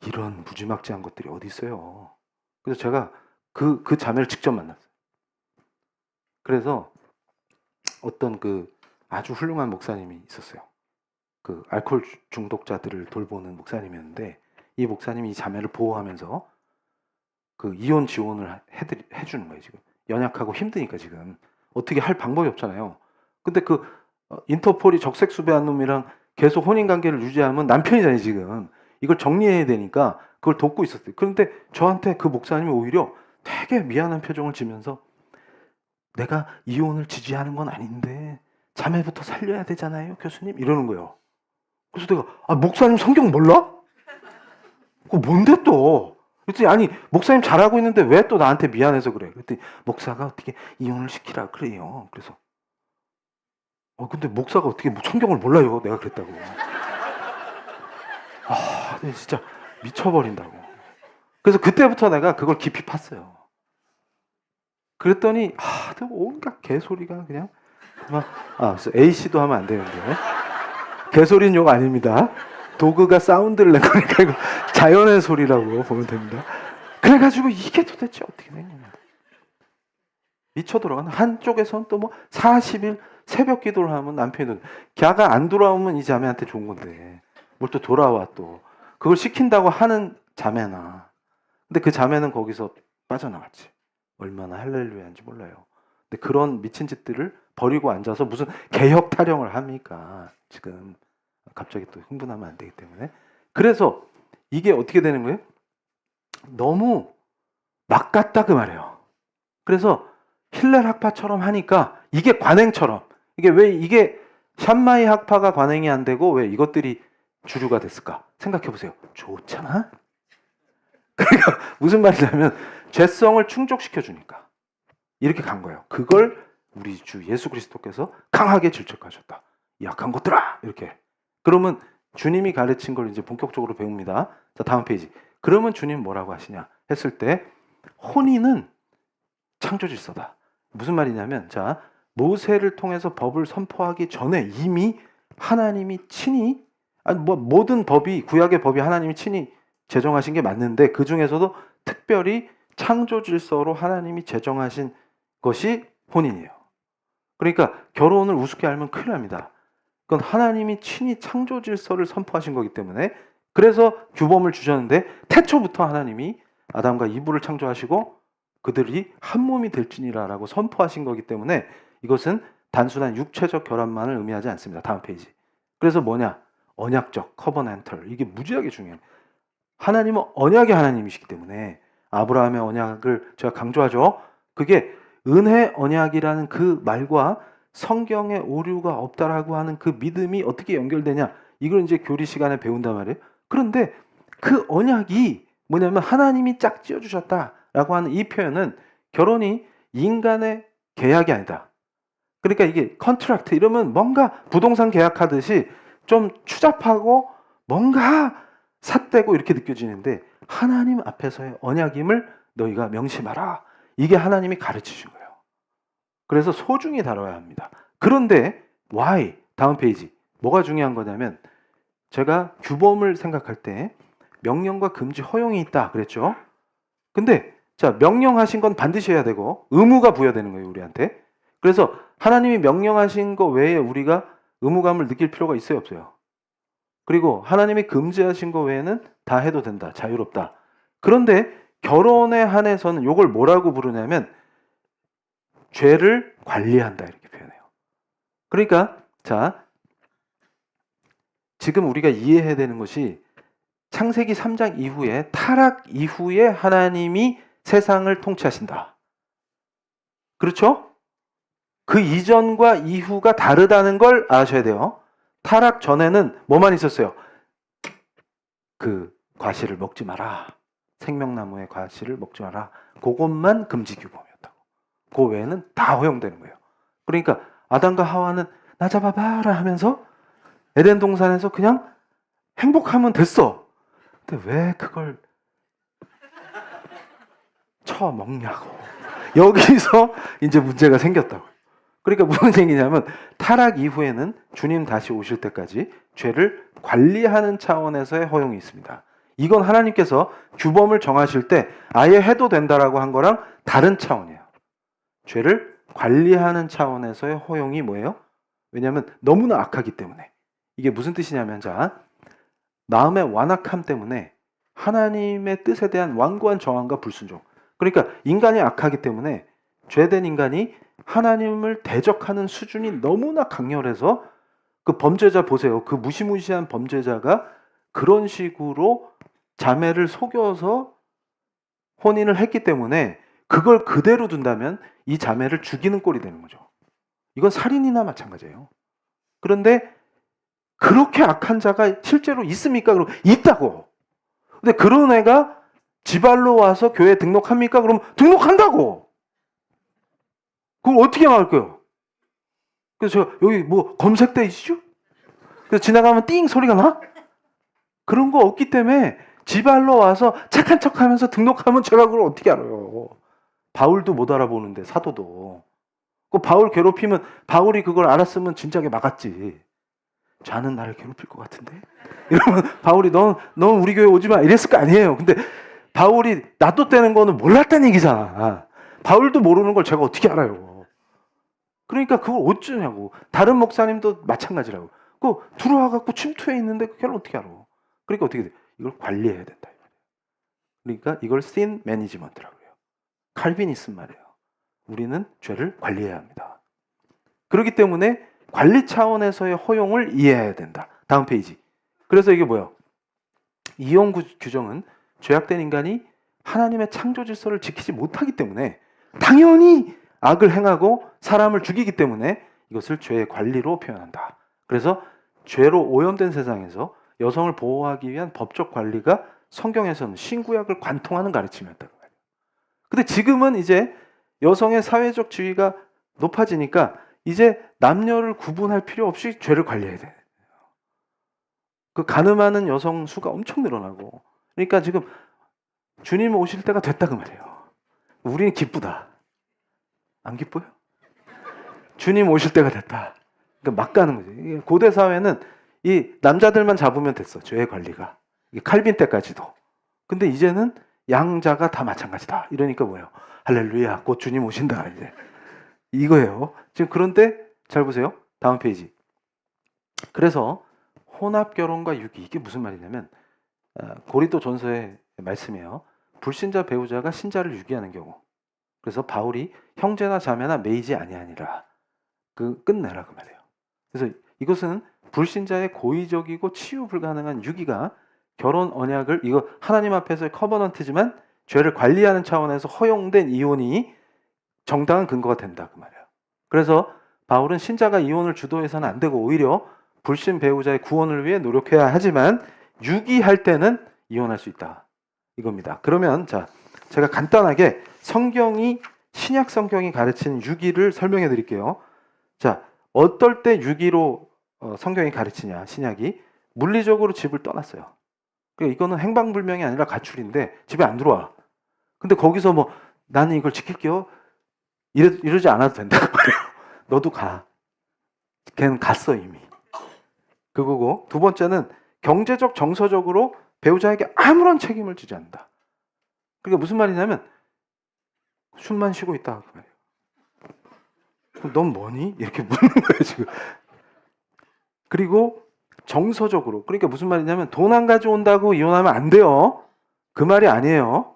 S1: 이런 무지막지한 것들이 어디 있어요. 그래서 제가 그 자매를 직접 만났어요. 그래서 어떤 아주 훌륭한 목사님이 있었어요. 그 알코올 중독자들을 돌보는 목사님이었는데 이 목사님이 이 자매를 보호하면서 그 이혼 지원을 해주는 거예요. 지금 연약하고 힘드니까 지금 어떻게 할 방법이 없잖아요. 근데 인터폴이 적색 수배한 놈이랑 계속 혼인 관계를 유지하면 남편이잖아요. 지금 이걸 정리해야 되니까 그걸 돕고 있었어요. 그런데 저한테 그 목사님이 오히려 되게 미안한 표정을 지면서 내가 이혼을 지지하는 건 아닌데 자매부터 살려야 되잖아요, 교수님 이러는 거예요. 그래서 내가 목사님 성경 몰라? 그거 뭔데 또? 그랬더니 아니 목사님 잘하고 있는데 왜 또 나한테 미안해서 그래? 그랬더니 목사가 어떻게 이혼을 시키라 그래요. 그래서 근데 목사가 어떻게 성경을 몰라요? 내가 그랬다고. 근데 진짜 미쳐버린다고. 그래서 그때부터 내가 그걸 깊이 팠어요. 그랬더니 온갖 개소리가 그냥 그래서 A씨도 하면 안 되는데 개소리는 욕 아닙니다. 도그가 사운드를 낸 거니까 이거 자연의 소리라고 보면 됩니다. 그래가지고 이게 도대체 어떻게 된 거냐. 미쳐 돌아가는 한쪽에서는 또 40일 새벽 기도를 하면 남편이 걔가 안 돌아오면 이 자매한테 좋은 건데 뭘 또 돌아와 또 그걸 시킨다고 하는 자매나. 근데 그 자매는 거기서 빠져나갔지. 얼마나 할렐루야인지 몰라요. 근데 그런 미친 짓들을 버리고 앉아서 무슨 개혁 타령을 합니까? 지금 갑자기 또 흥분하면 안 되기 때문에. 그래서 이게 어떻게 되는 거예요? 너무 막 같다 그 말이에요. 그래서 힐렐 학파처럼 하니까 이게 관행처럼 이게 샴마이 학파가 관행이 안 되고 왜 이것들이 주류가 됐을까? 생각해 보세요. 좋잖아. 그러니까 무슨 말이냐면 죄성을 충족시켜 주니까 이렇게 간 거예요. 그걸 우리 주 예수 그리스도께서 강하게 질책하셨다. 약한 것들아 이렇게. 그러면 주님이 가르친 걸 이제 본격적으로 배웁니다. 자, 다음 페이지. 그러면 주님 뭐라고 하시냐 했을 때 혼인은 창조 질서다. 무슨 말이냐면 자, 모세를 통해서 법을 선포하기 전에 이미 하나님이 친히 모든 법이 구약의 법이 하나님이 친히 제정하신 게 맞는데 그 중에서도 특별히 창조 질서로 하나님이 제정하신 것이 혼인이에요. 그러니까 결혼을 우습게 알면 큰일 납니다. 그건 하나님이 친히 창조 질서를 선포하신 거기 때문에 그래서 규범을 주셨는데 태초부터 하나님이 아담과 이브를 창조하시고 그들이 한 몸이 될지니라라고 선포하신 거기 때문에 이것은 단순한 육체적 결합만을 의미하지 않습니다. 다음 페이지. 그래서 뭐냐? 언약적, 커버넌털. 이게 무지하게 중요해요. 하나님은 언약의 하나님이시기 때문에 아브라함의 언약을 제가 강조하죠. 그게 은혜 언약이라는 그 말과 성경에 오류가 없다라고 하는 그 믿음이 어떻게 연결되냐? 이걸 이제 교리 시간에 배운단 말이에요. 그런데 그 언약이 뭐냐면 하나님이 짝지어 주셨다라고 하는 이 표현은 결혼이 인간의 계약이 아니다. 그러니까 이게 컨트랙트 이러면 뭔가 부동산 계약하듯이 좀 추잡하고 뭔가 삿되고 이렇게 느껴지는데 하나님 앞에서의 언약임을 너희가 명심하라. 이게 하나님이 가르치신 거예요. 그래서 소중히 다뤄야 합니다. 그런데 why? 다음 페이지. 뭐가 중요한 거냐면 제가 규범을 생각할 때 명령과 금지, 허용이 있다 그랬죠. 근데 자, 명령하신 건 반드시 해야 되고 의무가 부여되는 거예요, 우리한테. 그래서 하나님이 명령하신 거 외에 우리가 의무감을 느낄 필요가 있어요, 없어요? 그리고 하나님이 금지하신 거 외에는 다 해도 된다, 자유롭다. 그런데 결혼에 한해서는 이걸 뭐라고 부르냐면 죄를 관리한다 이렇게 표현해요. 그러니까 자, 지금 우리가 이해해야 되는 것이 창세기 3장 이후에 타락 이후에 하나님이 세상을 통치하신다. 그렇죠? 그 이전과 이후가 다르다는 걸 아셔야 돼요. 타락 전에는 뭐만 있었어요? 그 과실을 먹지 마라. 생명나무의 과실을 먹지 마라. 그것만 금지 규범이었다고. 그 외에는 다 허용되는 거예요. 그러니까 아담과 하와는 나 잡아봐라 하면서 에덴 동산에서 그냥 행복하면 됐어. 근데 왜 그걸 처먹냐고. 여기서 이제 문제가 생겼다고. 그러니까 무슨 얘기냐면 타락 이후에는 주님 다시 오실 때까지 죄를 관리하는 차원에서의 허용이 있습니다. 이건 하나님께서 규범을 정하실 때 아예 해도 된다라고 한 거랑 다른 차원이에요. 죄를 관리하는 차원에서의 허용이 뭐예요? 왜냐하면 너무나 악하기 때문에. 이게 무슨 뜻이냐면 자, 마음의 완악함 때문에 하나님의 뜻에 대한 완고한 저항과 불순종. 그러니까 인간이 악하기 때문에 죄된 인간이 하나님을 대적하는 수준이 너무나 강렬해서 그 범죄자 보세요. 그 무시무시한 범죄자가 그런 식으로 자매를 속여서 혼인을 했기 때문에 그걸 그대로 둔다면 이 자매를 죽이는 꼴이 되는 거죠. 이건 살인이나 마찬가지예요. 그런데 그렇게 악한 자가 실제로 있습니까? 그럼 있다고. 근데 그런 애가 지발로 와서 교회에 등록합니까? 그럼 등록한다고. 그걸 어떻게 막을까요? 그래서 저 여기 뭐 검색대 있죠? 그래서 지나가면 띵 소리가 나? 그런 거 없기 때문에 지발로 와서 착한 척하면서 등록하면 제가 그걸 어떻게 알아요? 바울도 못 알아보는데 사도도. 그 바울 괴롭히면 바울이 그걸 알았으면 진작에 막았지. 자는 나를 괴롭힐 것 같은데? 이러면 바울이 넌 우리 교회 오지 마 이랬을 거 아니에요. 근데 바울이 놔뒀다는 거는 몰랐다는 얘기잖아. 바울도 모르는 걸 제가 어떻게 알아요? 그러니까 그걸 어쩌냐고. 다른 목사님도 마찬가지라고. 그 들어와갖고 침투해 있는데 그걸 어떻게 알아? 그러니까 어떻게 돼? 이걸 관리해야 된다. 그러니까 이걸 sin management라고 해요. 칼빈이 쓴 말이에요. 우리는 죄를 관리해야 합니다. 그렇기 때문에 관리 차원에서의 허용을 이해해야 된다. 다음 페이지. 그래서 이게 뭐예요? 이혼 규정은 죄악된 인간이 하나님의 창조 질서를 지키지 못하기 때문에 당연히 악을 행하고 사람을 죽이기 때문에 이것을 죄의 관리로 표현한다. 그래서 죄로 오염된 세상에서 여성을 보호하기 위한 법적 관리가 성경에서는 신구약을 관통하는 가르침이었다고 해요. 근데 지금은 이제 여성의 사회적 지위가 높아지니까 이제 남녀를 구분할 필요 없이 죄를 관리해야 돼. 그 간음하는 여성 수가 엄청 늘어나고. 그러니까 지금 주님 오실 때가 됐다 그 말이에요. 우리는 기쁘다. 안 기뻐요? 주님 오실 때가 됐다. 그러니까 막 가는 거지. 고대 사회는 이 남자들만 잡으면 됐어. 죄의 관리가. 칼빈 때까지도. 근데 이제는 양자가 다 마찬가지다. 이러니까 뭐예요? 할렐루야. 곧 주님 오신다. 이제. 이거예요. 지금 그런데 잘 보세요. 다음 페이지. 그래서 혼합 결혼과 유기 이게 무슨 말이냐면 고린도전서의 말씀이에요. 불신자 배우자가 신자를 유기하는 경우. 그래서 바울이 형제나 자매나 매이지 아니하니라. 끝내라 그 말이에요. 그래서 이것은 불신자의 고의적이고 치유 불가능한 유기가 결혼 언약을, 이거 하나님 앞에서의 커버넌트지만 죄를 관리하는 차원에서 허용된 이혼이 정당한 근거가 된다 그 말이에요. 그래서 바울은 신자가 이혼을 주도해서는 안 되고 오히려 불신 배우자의 구원을 위해 노력해야 하지만 유기할 때는 이혼할 수 있다 이겁니다. 그러면 자, 제가 간단하게 신약 성경이 가르치는 유기를 설명해 드릴게요. 자, 어떨 때 유기로 성경이 가르치냐, 신약이 물리적으로 집을 떠났어요. 그러니까 이거는 행방불명이 아니라 가출인데 집에 안 들어와. 근데 거기서 뭐 나는 이걸 지킬게요 이러지 않아도 된다고 말해요. 너도 가. 걔는 갔어 이미. 그거고, 두 번째는 경제적 정서적으로 배우자에게 아무런 책임을 지지 않는다. 그러니까 무슨 말이냐면 숨만 쉬고 있다 그 말이에요. 그럼 넌 뭐니? 이렇게 묻는 거예요 지금. 그리고 정서적으로, 그러니까 무슨 말이냐면 돈 안 가져온다고 이혼하면 안 돼요. 그 말이 아니에요.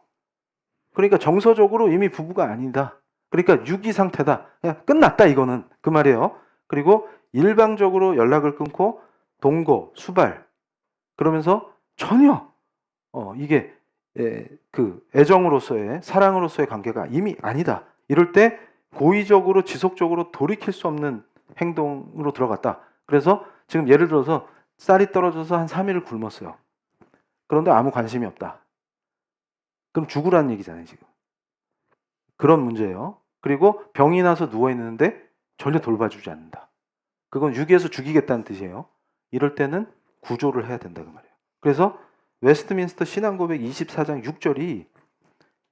S1: 그러니까 정서적으로 이미 부부가 아니다. 그러니까 유기 상태다. 그냥 끝났다 이거는 그 말이에요. 그리고 일방적으로 연락을 끊고 동거, 수발 그러면서 전혀 이게 그 애정으로서의, 사랑으로서의 관계가 이미 아니다. 이럴 때 고의적으로 지속적으로 돌이킬 수 없는 행동으로 들어갔다. 그래서 지금 예를 들어서 쌀이 떨어져서 한 3일을 굶었어요. 그런데 아무 관심이 없다. 그럼 죽으라는 얘기잖아요 지금. 그런 문제예요. 그리고 병이 나서 누워있는데 전혀 돌봐주지 않는다. 그건 유기해서 죽이겠다는 뜻이에요. 이럴 때는 구조를 해야 된다 그 말이에요. 그래서 웨스트민스터 신앙고백 24장 6절이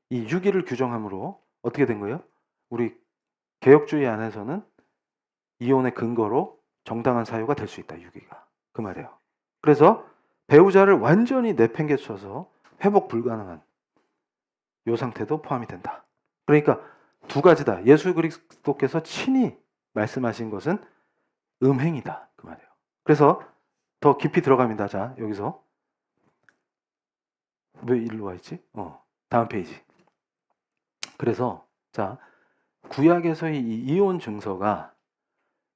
S1: 이 유기를 규정함으로 어떻게 된 거예요? 우리 개혁주의 안에서는 이혼의 근거로 정당한 사유가 될 수 있다. 유기가. 그 말이에요. 그래서 배우자를 완전히 내팽개쳐서 회복 불가능한 이 상태도 포함이 된다. 그러니까 두 가지다. 예수 그리스도께서 친히 말씀하신 것은 음행이다. 그 말이에요. 그래서 더 깊이 들어갑니다. 자, 여기서 왜 일로 와 있지? 다음 페이지. 그래서 자, 구약에서의 이 이혼 증서가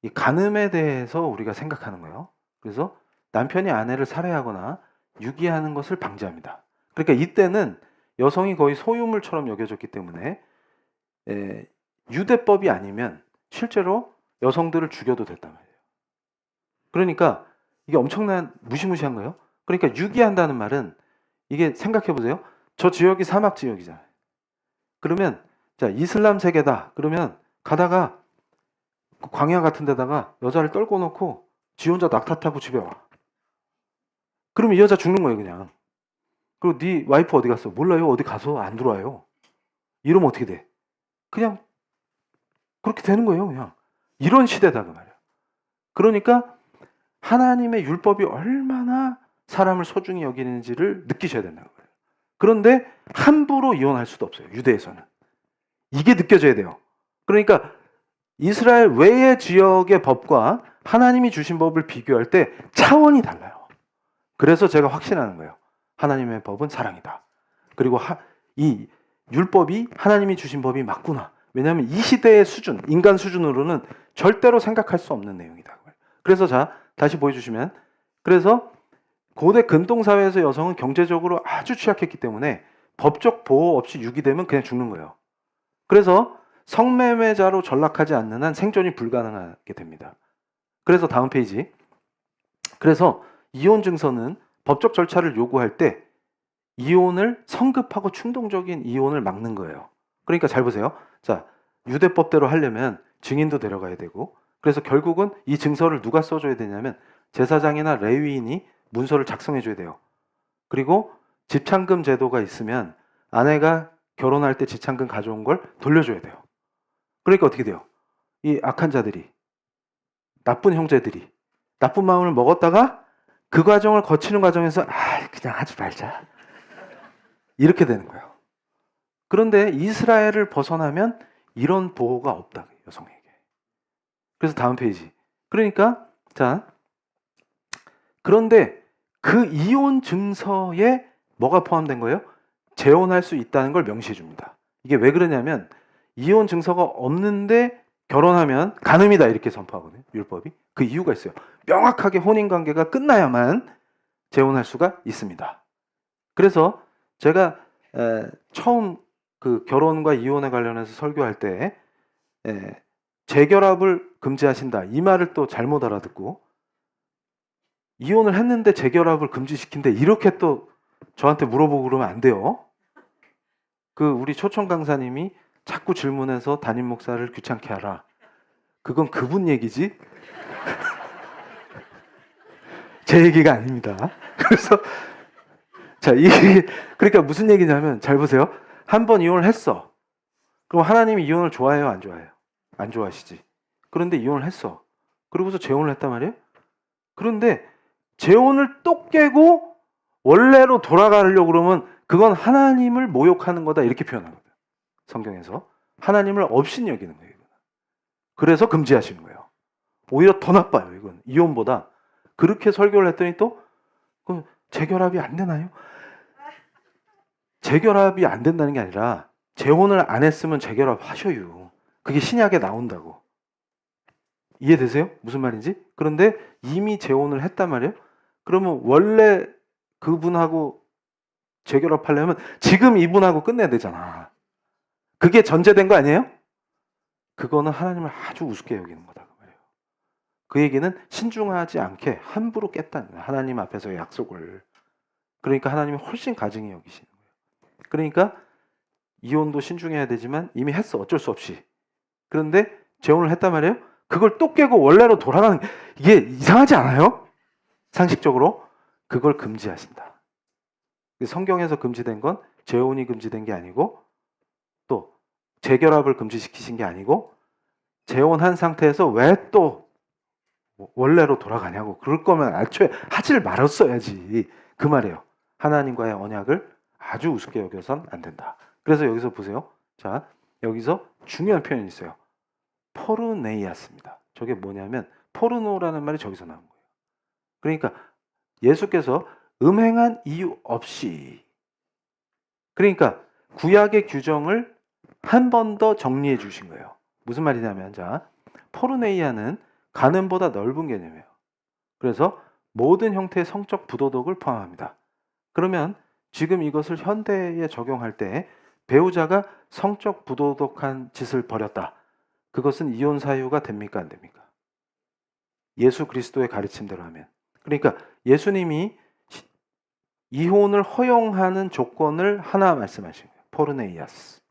S1: 이 간음에 대해서 우리가 생각하는 거예요. 그래서 남편이 아내를 살해하거나 유기하는 것을 방지합니다. 그러니까 이때는 여성이 거의 소유물처럼 여겨졌기 때문에 유대법이 아니면 실제로 여성들을 죽여도 됐단 말이에요. 그러니까 이게 엄청난 무시무시한 거예요. 그러니까 유기한다는 말은 이게 생각해 보세요. 저 지역이 사막 지역이잖아요. 그러면 자, 이슬람 세계다. 그러면 가다가 그 광야 같은 데다가 여자를 떨궈 놓고 지 혼자 낙타 타고 집에 와. 그러면 이 여자 죽는 거예요, 그냥. 그리고 네 와이프 어디 갔어? 몰라요. 어디 가서 안 들어와요. 이러면 어떻게 돼? 그냥 그렇게 되는 거예요, 그냥. 이런 시대다 그 말이에요. 그러니까 하나님의 율법이 얼마나 사람을 소중히 여기는지를 느끼셔야 된다는 거예요. 그런데 함부로 이혼할 수도 없어요. 유대에서는. 이게 느껴져야 돼요. 그러니까 이스라엘 외의 지역의 법과 하나님이 주신 법을 비교할 때 차원이 달라요. 그래서 제가 확신하는 거예요. 하나님의 법은 사랑이다. 그리고 이 율법이 하나님이 주신 법이 맞구나. 왜냐하면 이 시대의 수준, 인간 수준으로는 절대로 생각할 수 없는 내용이다. 그래서 자, 다시 보여주시면, 그래서 고대 근동사회에서 여성은 경제적으로 아주 취약했기 때문에 법적 보호 없이 유기되면 그냥 죽는 거예요. 그래서 성매매자로 전락하지 않는 한 생존이 불가능하게 됩니다. 그래서 다음 페이지. 그래서 이혼 증서는 법적 절차를 요구할 때 이혼을 성급하고 충동적인 이혼을 막는 거예요. 그러니까 잘 보세요. 자, 유대법대로 하려면 증인도 데려가야 되고, 그래서 결국은 이 증서를 누가 써줘야 되냐면 제사장이나 레위인이 문서를 작성해 줘야 돼요. 그리고 집창금 제도가 있으면 아내가 결혼할 때 지참금 가져온 걸 돌려줘야 돼요. 그러니까 어떻게 돼요? 이 악한 자들이, 나쁜 형제들이 나쁜 마음을 먹었다가 그 과정을 거치는 과정에서 그냥 하지 말자. 이렇게 되는 거예요. 그런데 이스라엘을 벗어나면 이런 보호가 없다. 여성에게. 그래서 다음 페이지. 그러니까 자, 그런데 그 이혼 증서에 뭐가 포함된 거예요? 재혼할 수 있다는 걸 명시해 줍니다. 이게 왜 그러냐면 이혼 증서가 없는데 결혼하면 간음이다 이렇게 선포하거든요. 율법이. 그 이유가 있어요. 명확하게 혼인관계가 끝나야만 재혼할 수가 있습니다. 그래서 제가 처음 그 결혼과 이혼에 관련해서 설교할 때 재결합을 금지하신다 이 말을 또 잘못 알아듣고 이혼을 했는데 재결합을 금지시킨대 이렇게 또 저한테 물어보고 그러면 안 돼요. 그 우리 초청 강사님이 자꾸 질문해서 담임 목사를 귀찮게 하라. 그건 그분 얘기지 제 얘기가 아닙니다. 그래서 자, 그러니까 무슨 얘기냐면 잘 보세요. 한 번 이혼을 했어. 그럼 하나님이 이혼을 좋아해요, 안 좋아해요? 안 좋아하시지. 그런데 이혼을 했어. 그러고서 재혼을 했단 말이에요. 그런데 재혼을 또 깨고 원래로 돌아가려고 그러면 그건 하나님을 모욕하는 거다 이렇게 표현하거든요. 성경에서 하나님을 업신 여기는 거예요. 그래서 금지하시는 거예요. 오히려 더 나빠요. 이건 이혼보다. 그렇게 설교를 했더니 또 재결합이 안 되나요? 재결합이 안 된다는 게 아니라 재혼을 안 했으면 재결합 하셔요. 그게 신약에 나온다고. 이해되세요? 무슨 말인지? 그런데 이미 재혼을 했단 말이에요. 그러면 원래 그분하고 재결합하려면 지금 이분하고 끝내야 되잖아. 그게 전제된 거 아니에요? 그거는 하나님을 아주 우습게 여기는 거다. 그 말이에요. 그 얘기는 신중하지 않게 함부로 깼다는 거예요. 하나님 앞에서의 약속을. 그러니까 하나님이 훨씬 가증히 여기시는 거예요. 그러니까 이혼도 신중해야 되지만 이미 했어. 어쩔 수 없이. 그런데 재혼을 했단 말이에요. 그걸 또 깨고 원래로 돌아가는 이게 이상하지 않아요? 상식적으로 그걸 금지하신다. 성경에서 금지된 건 재혼이 금지된 게 아니고 또 재결합을 금지시키신 게 아니고 재혼한 상태에서 왜 또 원래로 돌아가냐고. 그럴 거면 애초에 하질 말았어야지. 그 말이에요. 하나님과의 언약을 아주 우습게 여겨선 안 된다. 그래서 여기서 보세요. 자, 여기서 중요한 표현이 있어요. 포르네이아스입니다. 저게 뭐냐면 포르노라는 말이 저기서 나온 거예요. 그러니까 예수께서 음행한 이유 없이 그러니까 구약의 규정을 한 번 더 정리해 주신 거예요. 무슨 말이냐면 자, 포르네이아는 간음보다 넓은 개념이에요. 그래서 모든 형태의 성적 부도덕을 포함합니다. 그러면 지금 이것을 현대에 적용할 때 배우자가 성적 부도덕한 짓을 벌였다. 그것은 이혼 사유가 됩니까? 안 됩니까? 예수 그리스도의 가르침대로 하면. 그러니까 예수님이 이혼을 허용하는 조건을 하나 말씀하신 거예요. 포르네이아스.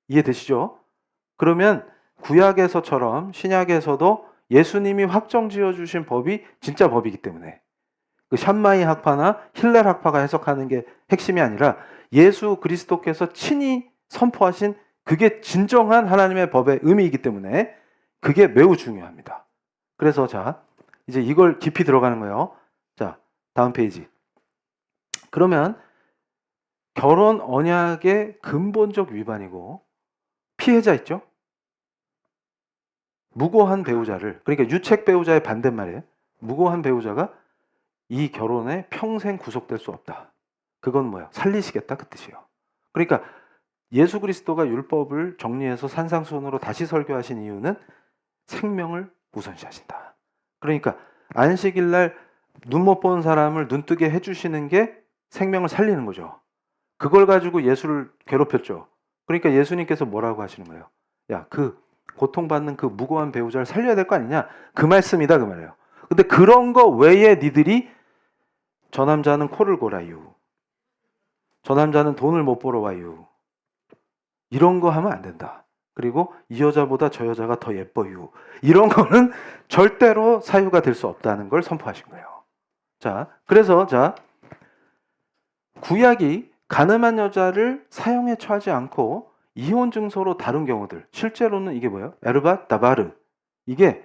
S1: 이해되시죠? 그러면 구약에서처럼 신약에서도 예수님이 확정 지어주신 법이 진짜 법이기 때문에 그 샴마이 학파나 힐렐 학파가 해석하는 게 핵심이 아니라 예수 그리스도께서 친히 선포하신 그게 진정한 하나님의 법의 의미이기 때문에 그게 매우 중요합니다. 그래서 자, 이제 이걸 깊이 들어가는 거예요. 자, 다음 페이지. 그러면 결혼 언약의 근본적 위반이고 피해자 있죠? 무고한 배우자를, 그러니까 유책 배우자의 반대말이에요. 무고한 배우자가 이 결혼에 평생 구속될 수 없다. 그건 뭐야? 살리시겠다 그 뜻이에요. 그러니까 예수 그리스도가 율법을 정리해서 산상수훈으로 다시 설교하신 이유는 생명을 우선시하신다. 그러니까 안식일 날 눈 못 본 사람을 눈뜨게 해주시는 게 생명을 살리는 거죠. 그걸 가지고 예수를 괴롭혔죠. 그러니까 예수님께서 뭐라고 하시는 거예요? 야, 그 고통받는 그 무고한 배우자를 살려야 될 거 아니냐? 그 말씀이다 그 말이에요. 근데 그런 거 외에 니들이 저 남자는 코를 골아요. 저 남자는 돈을 못 벌어 와요. 이런 거 하면 안 된다. 그리고 이 여자보다 저 여자가 더 예뻐요. 이런 거는 절대로 사유가 될 수 없다는 걸 선포하신 거예요. 자, 그래서 자, 구약이 가늠한 여자를 사형에 처하지 않고 이혼 증서로 다룬 경우들, 실제로는 이게 뭐예요? 에르밧 다바르. 이게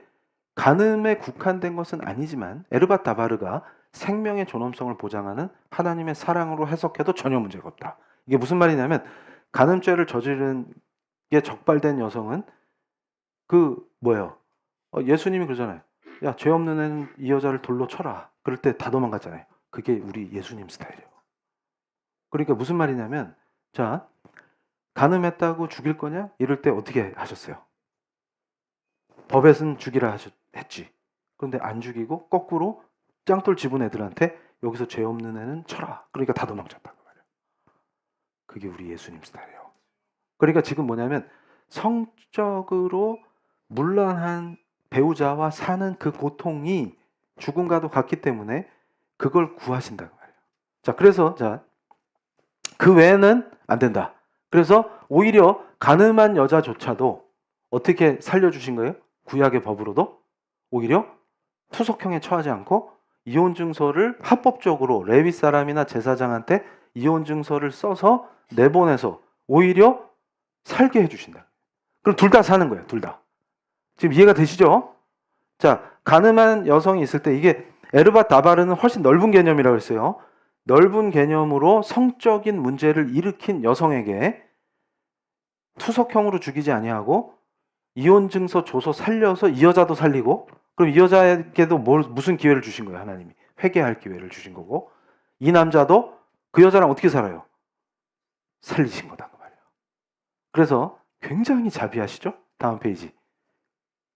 S1: 간음에 국한된 것은 아니지만 에르밧 다바르가 생명의 존엄성을 보장하는 하나님의 사랑으로 해석해도 전혀 문제가 없다. 이게 무슨 말이냐면 간음죄를 저지른 게 적발된 여성은 그 뭐예요? 예수님이 그러잖아요. 야, 죄 없는 애는 이 여자를 돌로 쳐라. 그럴 때 다 도망갔잖아요. 그게 우리 예수님 스타일이에요. 그러니까 무슨 말이냐면, 자, 간음했다고 죽일 거냐? 이럴 때 어떻게 하셨어요? 법에서는 죽이라 했지. 그런데 안 죽이고 거꾸로 짱돌 집은 애들한테 여기서 죄 없는 애는 쳐라. 그러니까 다 도망쳤다고 말이에요. 그게 우리 예수님 스타일이에요. 그러니까 지금 뭐냐면 성적으로 문란한 배우자와 사는 그 고통이 죽음과도 같기 때문에 그걸 구하신다고 말이에요. 자, 그래서 그 외에는 안 된다. 그래서 오히려 가늠한 여자조차도 어떻게 살려주신 거예요? 구약의 법으로도 오히려 투석형에 처하지 않고 이혼 증서를 합법적으로 레위 사람이나 제사장한테 이혼 증서를 써서 내보내서 오히려 살게 해주신다. 그럼 둘 다 사는 거예요. 둘 다. 지금 이해가 되시죠? 자, 가늠한 여성이 있을 때 이게 에르밧 다바르는 훨씬 넓은 개념이라고 했어요. 넓은 개념으로 성적인 문제를 일으킨 여성에게 투석형으로 죽이지 아니하고 이혼 증서 줘서 살려서 이 여자도 살리고, 그럼 이 여자에게도 무슨 기회를 주신 거예요? 하나님이 회개할 기회를 주신 거고, 이 남자도 그 여자랑 어떻게 살아요? 살리신 거다 그 말이에요. 그래서 굉장히 자비하시죠? 다음 페이지.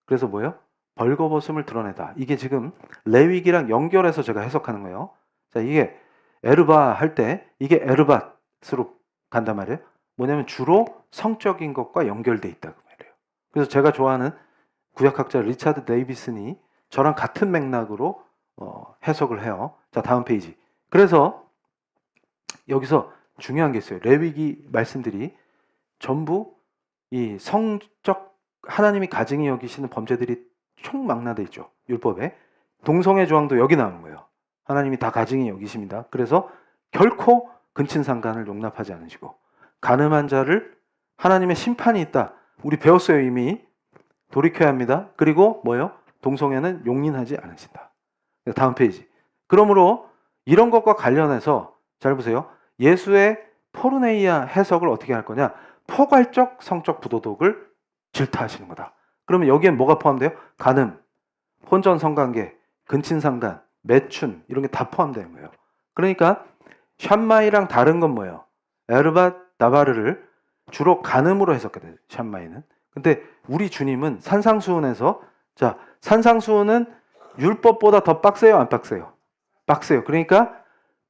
S1: 그래서 뭐예요? 벌거벗음을 드러내다. 이게 지금 레위기랑 연결해서 제가 해석하는 거예요. 자, 이게 에르바 할 때 이게 에르밧으로 간단 말이에요. 뭐냐면 주로 성적인 것과 연결돼 있다고 말이에요. 그래서 제가 좋아하는 구약학자 리차드 데이비슨이 저랑 같은 맥락으로 해석을 해요. 자, 다음 페이지. 그래서 여기서 중요한 게 있어요. 레위기 말씀들이 전부 이 성적 하나님이 가증히 여기시는 범죄들이 총망라돼 있죠. 율법에. 동성애 조항도 여기 나오는 거예요. 하나님이 다 가증히 여기십니다. 그래서 결코 근친상간을 용납하지 않으시고, 간음한 자를 하나님의 심판이 있다. 우리 배웠어요. 이미. 돌이켜야 합니다. 그리고 뭐예요? 동성애는 용인하지 않으신다. 다음 페이지. 그러므로 이런 것과 관련해서 잘 보세요. 예수의 포르네이아 해석을 어떻게 할 거냐? 포괄적 성적 부도덕을 질타하시는 거다. 그러면 여기엔 뭐가 포함돼요? 간음, 혼전 성관계, 근친상간, 매춘 이런 게 다 포함되는 거예요. 그러니까 샴마이랑 다른 건 뭐예요? 에르밧 다바르를 주로 간음으로 해석해요. 샴마이는. 근데 우리 주님은 산상수훈에서, 자, 산상수훈은 율법보다 더 빡세요, 안 빡세요? 빡세요. 그러니까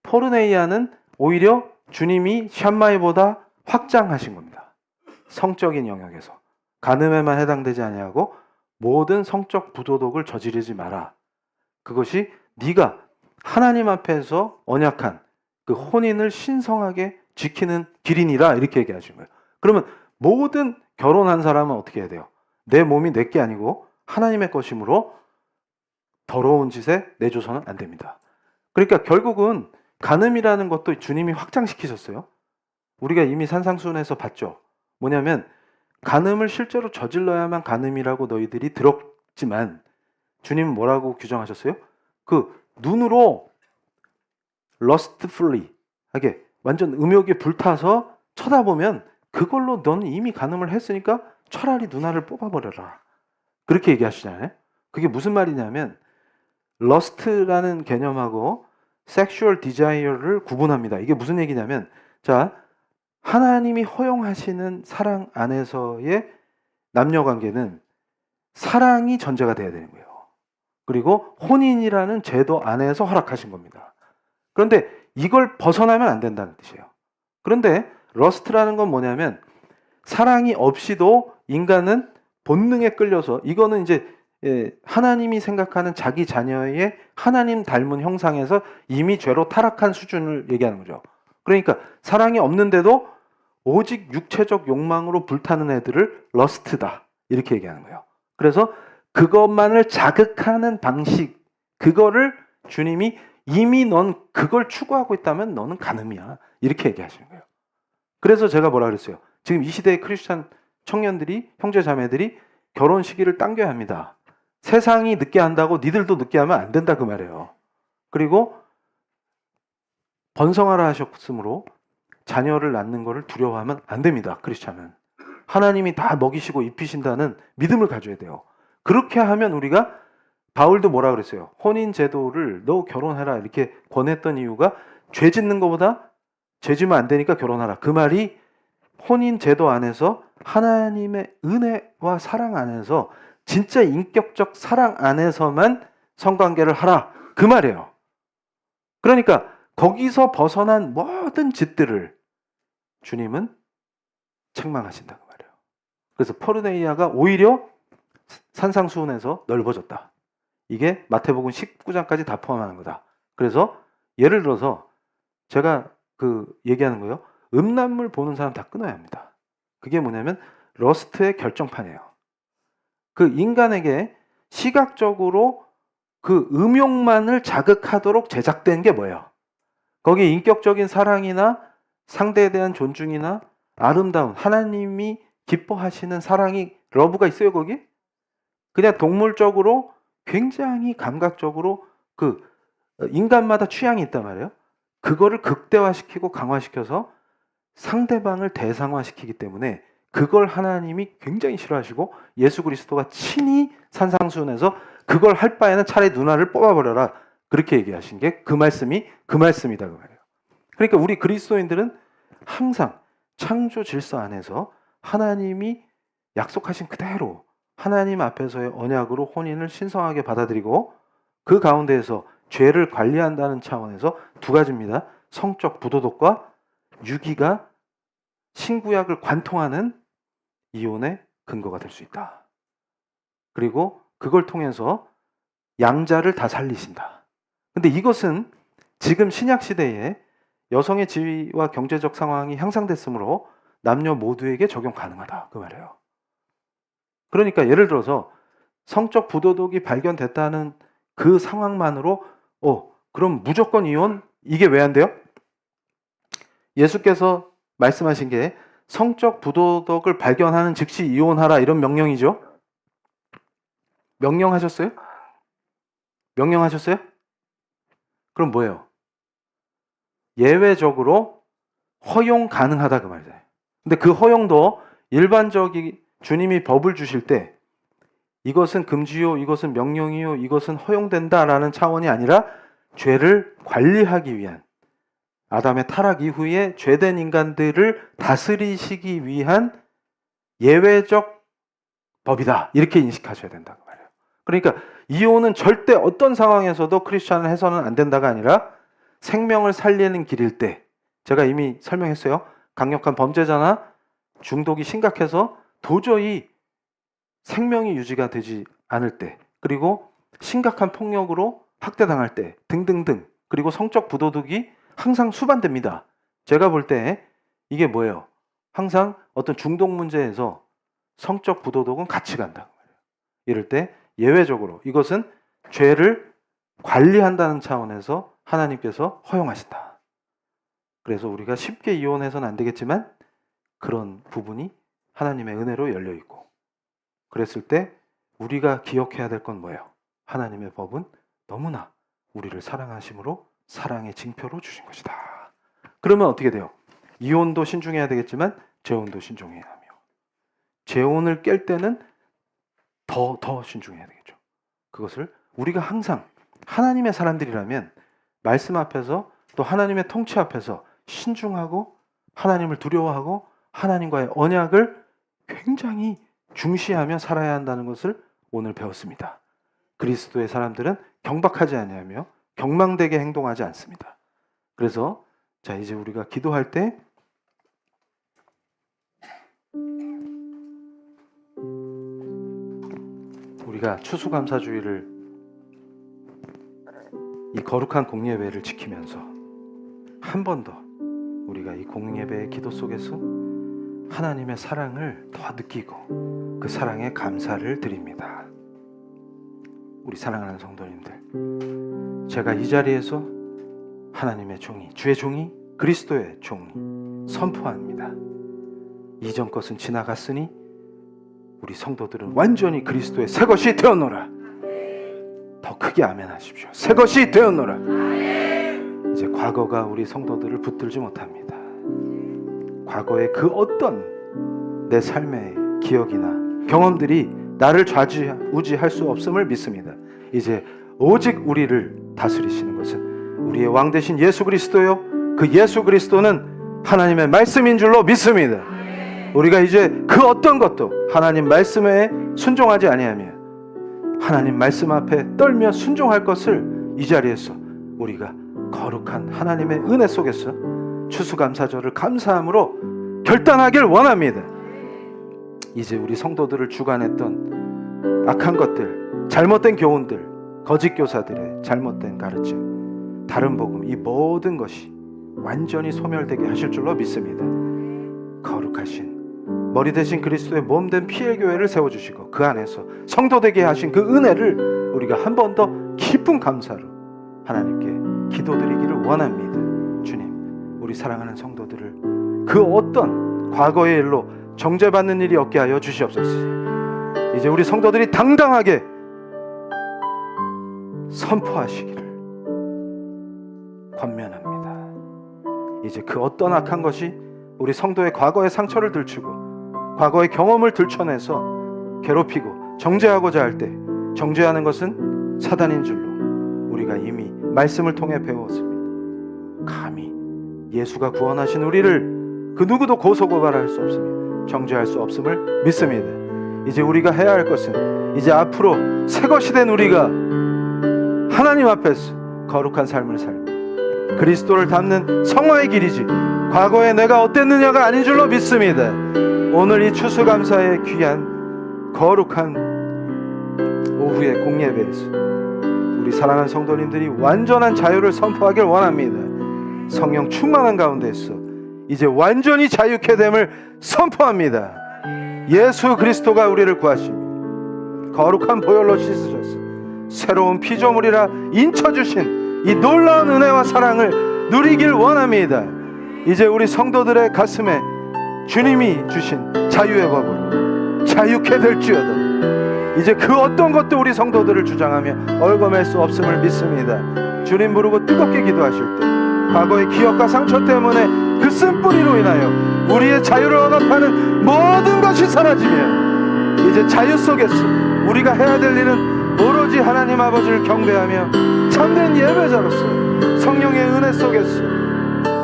S1: 포르네이아는 오히려 주님이 샴마이보다 확장하신 겁니다. 성적인 영역에서. 간음에만 해당되지 아니하고 모든 성적 부도덕을 저지르지 마라. 그것이 네가 하나님 앞에서 언약한 그 혼인을 신성하게 지키는 길이니라, 이렇게 얘기하신 거예요. 그러면 모든 결혼한 사람은 어떻게 해야 돼요? 내 몸이 내 게 아니고 하나님의 것이므로 더러운 짓에 내줘서는 안 됩니다. 그러니까 결국은 간음이라는 것도 주님이 확장시키셨어요. 우리가 이미 산상수훈에서 봤죠. 뭐냐면 간음을 실제로 저질러야만 간음이라고 너희들이 들었지만 주님은 뭐라고 규정하셨어요? 그 눈으로 lustfully 하게 완전 음욕에 불타서 쳐다보면 그걸로 너는 이미 간음을 했으니까 차라리 눈알을 뽑아버려라. 그렇게 얘기하시잖아요. 그게 무슨 말이냐면 lust라는 개념하고 sexual desire를 구분합니다. 이게 무슨 얘기냐면, 자, 하나님이 허용하시는 사랑 안에서의 남녀 관계는 사랑이 전제가 돼야 되는 거예요. 그리고 혼인이라는 제도 안에서 허락하신 겁니다. 그런데 이걸 벗어나면 안 된다는 뜻이에요. 그런데 러스트라는 건 뭐냐면 사랑이 없이도 인간은 본능에 끌려서, 이거는 이제 하나님이 생각하는 자기 자녀의 하나님 닮은 형상에서 이미 죄로 타락한 수준을 얘기하는 거죠. 그러니까 사랑이 없는데도 오직 육체적 욕망으로 불타는 애들을 러스트다, 이렇게 얘기하는 거예요. 그래서 그것만을 자극하는 방식, 그거를 주님이 이미 넌 그걸 추구하고 있다면 너는 간음이야, 이렇게 얘기하시는 거예요. 그래서 제가 뭐라 그랬어요? 지금 이 시대의 크리스찬 청년들이, 형제 자매들이 결혼 시기를 당겨야 합니다. 세상이 늦게 한다고 니들도 늦게 하면 안 된다 그 말이에요. 그리고 번성하라 하셨으므로 자녀를 낳는 것을 두려워하면 안 됩니다. 크리스찬은 하나님이 다 먹이시고 입히신다는 믿음을 가져야 돼요. 그렇게 하면 우리가 바울도 뭐라 그랬어요? 혼인 제도를 너 결혼해라 이렇게 권했던 이유가 죄 짓는 것보다 죄 지면 안 되니까 결혼하라. 그 말이 혼인 제도 안에서 하나님의 은혜와 사랑 안에서 진짜 인격적 사랑 안에서만 성관계를 하라. 그 말이에요. 그러니까 거기서 벗어난 모든 짓들을 주님은 책망하신다고 말이에요. 그래서 포르네이아가 오히려 산상수훈에서 넓어졌다. 이게 마태복음 19장까지 다 포함하는 거다. 그래서 예를 들어서 제가 얘기하는 거예요. 음란물 보는 사람 다 끊어야 합니다. 그게 뭐냐면 러스트의 결정판이에요. 그 인간에게 시각적으로 그 음욕만을 자극하도록 제작된 게 뭐예요? 거기에 인격적인 사랑이나 상대에 대한 존중이나 아름다운 하나님이 기뻐하시는 사랑이 러브가 있어요 거기? 그냥 동물적으로 굉장히 감각적으로 인간마다 취향이 있단 말이에요. 그거를 극대화시키고 강화시켜서 상대방을 대상화시키기 때문에 그걸 하나님이 굉장히 싫어하시고 예수 그리스도가 친히 산상수훈에서 그걸 할 바에는 차라리 누나를 뽑아버려라 그렇게 얘기하신 게 그 말씀이다 그 말이에요. 그러니까 우리 그리스도인들은 항상 창조 질서 안에서 하나님이 약속하신 그대로 하나님 앞에서의 언약으로 혼인을 신성하게 받아들이고 그 가운데에서 죄를 관리한다는 차원에서 두 가지입니다. 성적 부도덕과 유기가 신구약을 관통하는 이혼의 근거가 될 수 있다. 그리고 그걸 통해서 양자를 다 살리신다. 근데 이것은 지금 신약 시대에 여성의 지위와 경제적 상황이 향상됐으므로 남녀 모두에게 적용 가능하다. 그 말이에요. 그러니까 예를 들어서 성적 부도덕이 발견됐다는 그 상황만으로 그럼 무조건 이혼? 이게 왜 안 돼요? 예수께서 말씀하신 게 성적 부도덕을 발견하는 즉시 이혼하라 이런 명령이죠. 명령하셨어요? 명령하셨어요? 그럼 뭐예요? 예외적으로 허용 가능하다 그 말이에요. 근데 그 허용도 일반적인 주님이 법을 주실 때 이것은 금지요, 이것은 명령이요, 이것은 허용된다라는 차원이 아니라 죄를 관리하기 위한 아담의 타락 이후에 죄된 인간들을 다스리시기 위한 예외적 법이다. 이렇게 인식하셔야 된다고 말해요. 그러니까 이혼은 절대 어떤 상황에서도 크리스찬은 해서는 안 된다가 아니라 생명을 살리는 길일 때 제가 이미 설명했어요. 강력한 범죄자나 중독이 심각해서 도저히 생명이 유지가 되지 않을 때 그리고 심각한 폭력으로 학대당할 때 등등등 그리고 성적 부도덕이 항상 수반됩니다. 제가 볼 때 이게 뭐예요? 항상 어떤 중독 문제에서 성적 부도덕은 같이 간다. 이럴 때 예외적으로 이것은 죄를 관리한다는 차원에서 하나님께서 허용하신다. 그래서 우리가 쉽게 이혼해서는 안 되겠지만 그런 부분이 하나님의 은혜로 열려 있고 그랬을 때 우리가 기억해야 될 건 뭐예요? 하나님의 법은 너무나 우리를 사랑하심으로 사랑의 징표로 주신 것이다. 그러면 어떻게 돼요? 이혼도 신중해야 되겠지만 재혼도 신중해야 하며 재혼을 깰 때는 더 신중해야 되겠죠. 그것을 우리가 항상 하나님의 사람들이라면 말씀 앞에서 또 하나님의 통치 앞에서 신중하고 하나님을 두려워하고 하나님과의 언약을 굉장히 중시하며 살아야 한다는 것을 오늘 배웠습니다. 그리스도의 사람들은 경박하지 아니하며 경망되게 행동하지 않습니다. 그래서 자 이제 우리가 기도할 때 우리가 추수감사주의를 이 거룩한 공예배를 지키면서 한 번 더 우리가 이 공예배의 기도 속에서 하나님의 사랑을 더 느끼고 그 사랑에 감사를 드립니다. 우리 사랑하는 성도님들, 제가 이 자리에서 하나님의 종이, 주의 종이, 그리스도의 종이 선포합니다. 이전 것은 지나갔으니 우리 성도들은 완전히 그리스도의 새 것이 되었노라. 더 크게 아멘 하십시오. 새 것이 되었노라. 이제 과거가 우리 성도들을 붙들지 못합니다. 과거의 그 어떤 내 삶의 기억이나 경험들이 나를 좌지우지할 수 없음을 믿습니다. 이제 오직 우리를 다스리시는 것은 우리의 왕 되신 예수 그리스도요, 그 예수 그리스도는 하나님의 말씀인 줄로 믿습니다. 우리가 이제 그 어떤 것도 하나님 말씀에 순종하지 아니하며 하나님 말씀 앞에 떨며 순종할 것을 이 자리에서 우리가 거룩한 하나님의 은혜 속에서 추수감사절을 감사함으로 결단하길 원합니다. 이제 우리 성도들을 주관했던 악한 것들, 잘못된 교훈들, 거짓 교사들의 잘못된 가르침, 다른 복음, 이 모든 것이 완전히 소멸되게 하실 줄로 믿습니다. 거룩하신 머리 대신 그리스도의 몸 된 피의 교회를 세워주시고 그 안에서 성도 되게 하신 그 은혜를 우리가 한 번 더 깊은 감사로 하나님께 기도드리기를 원합니다. 주님, 우리 사랑하는 성도들을 그 어떤 과거의 일로 정죄받는 일이 없게 하여 주시옵소서. 이제 우리 성도들이 당당하게 선포하시기를 권면합니다. 이제 그 어떤 악한 것이 우리 성도의 과거의 상처를 들추고 과거의 경험을 들춰내서 괴롭히고 정죄하고자 할 때 정죄하는 것은 사단인 줄로 우리가 이미 말씀을 통해 배웠습니다. 감히 예수가 구원하신 우리를 그 누구도 고소고발할 수 없습니다. 정죄할 수 없음을 믿습니다. 이제 우리가 해야 할 것은 이제 앞으로 새 것이 된 우리가 하나님 앞에서 거룩한 삶을 살며 그리스도를 닮는 성화의 길이지 과거에 내가 어땠느냐가 아닌 줄로 믿습니다. 오늘 이 추수감사의 귀한 거룩한 오후의 공예배에서 우리 사랑하는 성도님들이 완전한 자유를 선포하길 원합니다. 성령 충만한 가운데서 이제 완전히 자유케 됨을 선포합니다. 예수 그리스도가 우리를 구하시며 거룩한 보혈로 씻으셔서 새로운 피조물이라 인쳐주신 이 놀라운 은혜와 사랑을 누리길 원합니다. 이제 우리 성도들의 가슴에 주님이 주신 자유의 법으로 자유케 될지어다. 이제 그 어떤 것도 우리 성도들을 주장하며 얽어맬 수 없음을 믿습니다. 주님 부르고 뜨겁게 기도하실 때 과거의 기억과 상처 때문에 그 쓴뿌리로 인하여 우리의 자유를 억압하는 모든 것이 사라지며 이제 자유 속에서 우리가 해야 될 일은 오로지 하나님 아버지를 경배하며 참된 예배자로서 성령의 은혜 속에서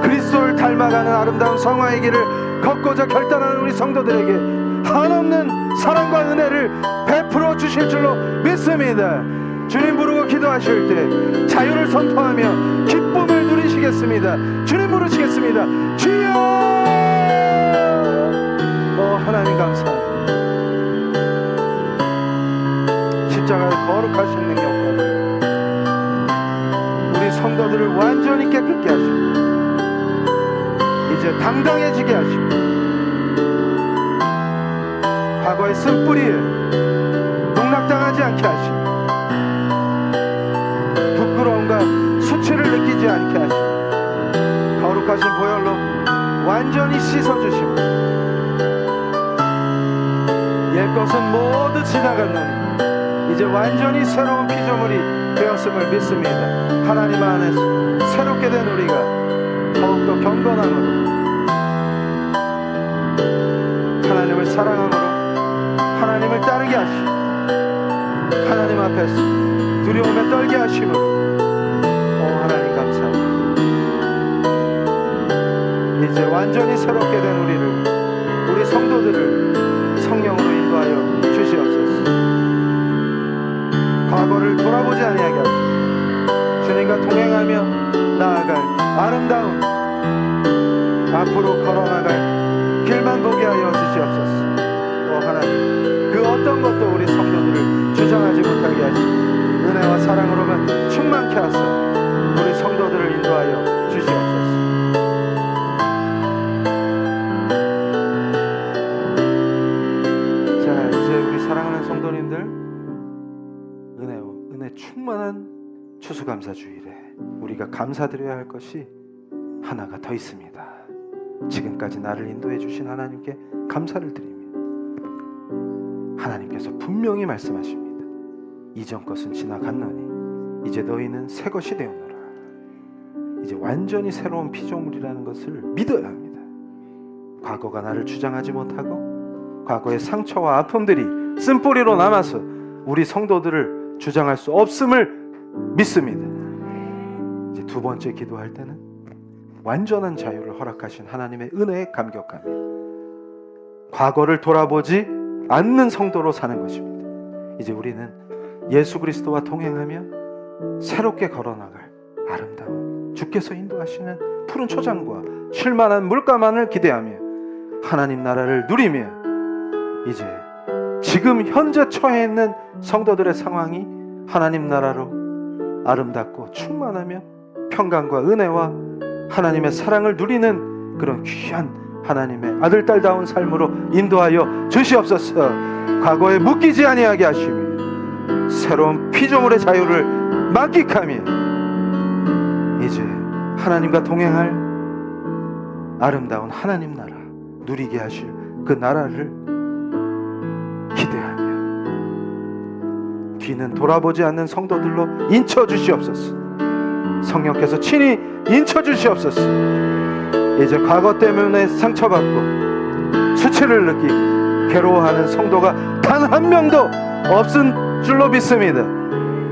S1: 그리스도를 닮아가는 아름다운 성화의 길을 걷고자 결단하는 우리 성도들에게 한없는 사랑과 은혜를 베풀어 주실 줄로 믿습니다. 주님 부르고 기도하실 때 자유를 선포하며 기쁨을 누리시겠습니다. 주님 부르시겠습니다. 주여! 하나님 감사합니다. 십자가의 거룩하신 능력과 우리 성도들을 완전히 깨끗게 하시고 이제 당당해지게 하시고 과거의 쓴뿌리에 농락당하지 않게 하시고 부끄러움과 수치를 느끼지 않게 하시고 거룩하신 보혈로 완전히 씻어주시고 옛것은 모두 지나갔노니 이제 완전히 새로운 피조물이 되었음을 믿습니다. 하나님 안에서 새롭게 된 우리가 더욱더 경건함으로 하나님을 사랑함으로 하나님을 따르게 하시고 하나님 앞에서 두려움에 떨게 하심으로 하나님 감사합니다. 이제 완전히 새롭게 된 우리 성도들을 성령으로 인도하여 주시옵소서. 과거를 돌아보지 아니하게 하시고 주님과 동행하며 나아갈 아름다운 앞으로 걸어나갈 길만 보게 하여 주시옵소서. 하나님, 그 어떤 것도 우리 성도들을 주장하지 못하게 하시고 은혜와 사랑으로만 충만케 하사 우리 성도들을 인도하여 주시옵소서. 자, 이제 우리 사랑하는 성도님들 은혜 충만한 추수감사 주일에 우리가 감사드려야 할 것이 하나가 더 있습니다. 지금까지 나를 인도해 주신 하나님께 감사를 드리며 하나님께서 분명히 말씀하십니다. 이전 것은 지나갔노니 이제 너희는 새 것이 되었노라. 이제 완전히 새로운 피조물이라는 것을 믿어야 합니다. 과거가 나를 주장하지 못하고 과거의 상처와 아픔들이 쓴뿌리로 남아서 우리 성도들을 주장할 수 없음을 믿습니다. 이제 두 번째 기도할 때는 완전한 자유를 허락하신 하나님의 은혜에 감격하며 과거를 돌아보지 않는 성도로 사는 것입니다. 이제 우리는 예수 그리스도와 동행하며 새롭게 걸어나갈 아름다운 주께서 인도하시는 푸른 초장과 쉴만한 물가만을 기대하며 하나님 나라를 누리며 이제 지금 현재 처해 있는 성도들의 상황이 하나님 나라로 아름답고 충만하며 평강과 은혜와 하나님의 사랑을 누리는 그런 귀한 하나님의 아들 딸다운 삶으로 인도하여 주시옵소서. 과거에 묶이지 아니하게 하시며 새로운 피조물의 자유를 만끽하며 이제 하나님과 동행할 아름다운 하나님 나라 누리게 하실 그 나라를 기대하며 뒤는 돌아보지 않는 성도들로 인쳐 주시옵소서. 성령께서 친히 인쳐 주시옵소서. 이제 과거 때문에 상처받고 수치를 느끼고 괴로워하는 성도가 단 한 명도 없은 줄로 믿습니다.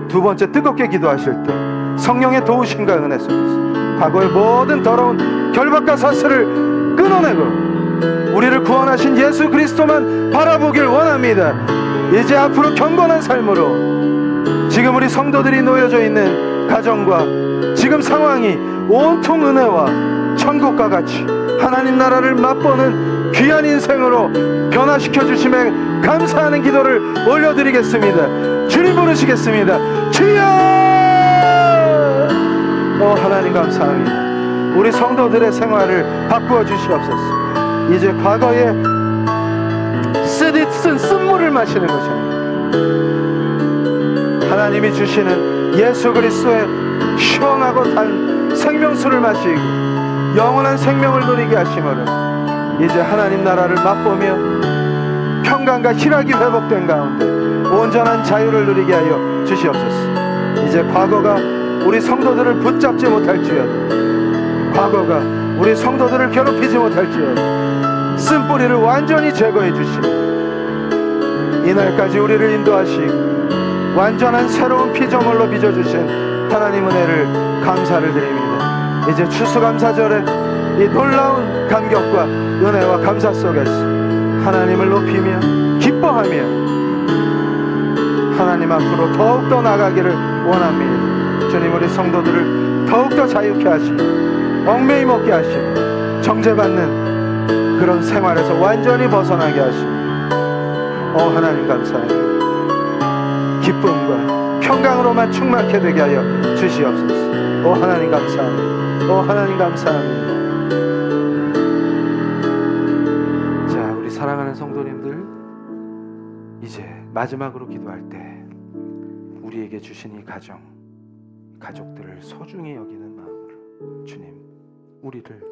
S1: 두 번째, 뜨겁게 기도하실 때 성령의 도우심과 은혜 속에서 과거의 모든 더러운 결박과 사슬을 끊어내고 우리를 구원하신 예수 그리스도만 바라보길 원합니다. 이제 앞으로 경건한 삶으로 지금 우리 성도들이 놓여져 있는 가정과 지금 상황이 온통 은혜와 천국과 같이 하나님 나라를 맛보는 귀한 인생으로 변화시켜 주심에 감사하는 기도를 올려드리겠습니다. 주님 부르시겠습니다. 주여! 하나님 감사합니다. 우리 성도들의 생활을 바꾸어 주시옵소서. 이제 과거에 쓴 쓴물을 마시는 것입니다. 하나님이 주시는 예수 그리스도의 시원하고 단 생명수를 마시고 영원한 생명을 누리게 하심으로 이제 하나님 나라를 맛보며 평강과 희락이 회복된 가운데 온전한 자유를 누리게 하여 주시옵소서. 이제 과거가 우리 성도들을 붙잡지 못할지어다. 과거가 우리 성도들을 괴롭히지 못할지어다. 쓴뿌리를 완전히 제거해 주시고 이날까지 우리를 인도하시고 완전한 새로운 피조물로 빚어주신 하나님 은혜를 감사를 드립니다. 이제 추수감사절에 이 놀라운 감격과 은혜와 감사 속에서 하나님을 높이며 기뻐하며 하나님 앞으로 더욱더 나가기를 원합니다. 주님, 우리 성도들을 더욱더 자유케 하시고 얽매이 먹게 하시고 정죄받는 그런 생활에서 완전히 벗어나게 하시고 하나님 감사합니다. 기쁨과 평강으로만 충만케 되게 하여 주시옵소서. 하나님 감사합니다. 하나님 감사합니다. 자, 우리 사랑하는 성도님들, 이제 마지막으로 기도할 때 우리에게 주신 이 가족들을 소중히 여기는 마음으로 주님, 우리를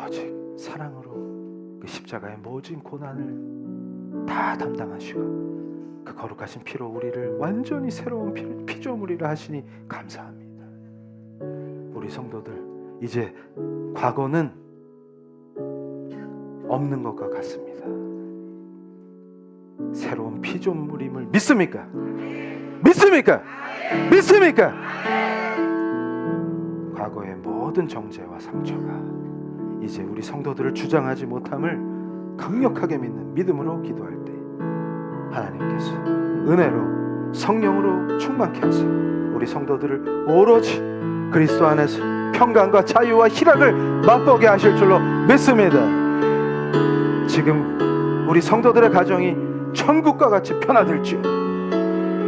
S1: 오직 사랑으로 그 십자가의 모진 고난을 다 담당하시고 그 거룩하신 피로 우리를 완전히 새로운 피조물이라 하시니 감사합니다. 우리 성도들, 이제 과거는 없는 것과 같습니다. 새로운 피조물임을 믿습니까? 믿습니까? 믿습니까? 과거의 모든 정죄와 상처가 이제 우리 성도들을 주장하지 못함을 강력하게 믿는 믿음으로 기도할 때 하나님께서 은혜로 성령으로 충만케 하사 우리 성도들을 오로지 그리스도 안에서 평강과 자유와 희락을 맛보게 하실 줄로 믿습니다. 지금 우리 성도들의 가정이 천국과 같이 변화될지어다.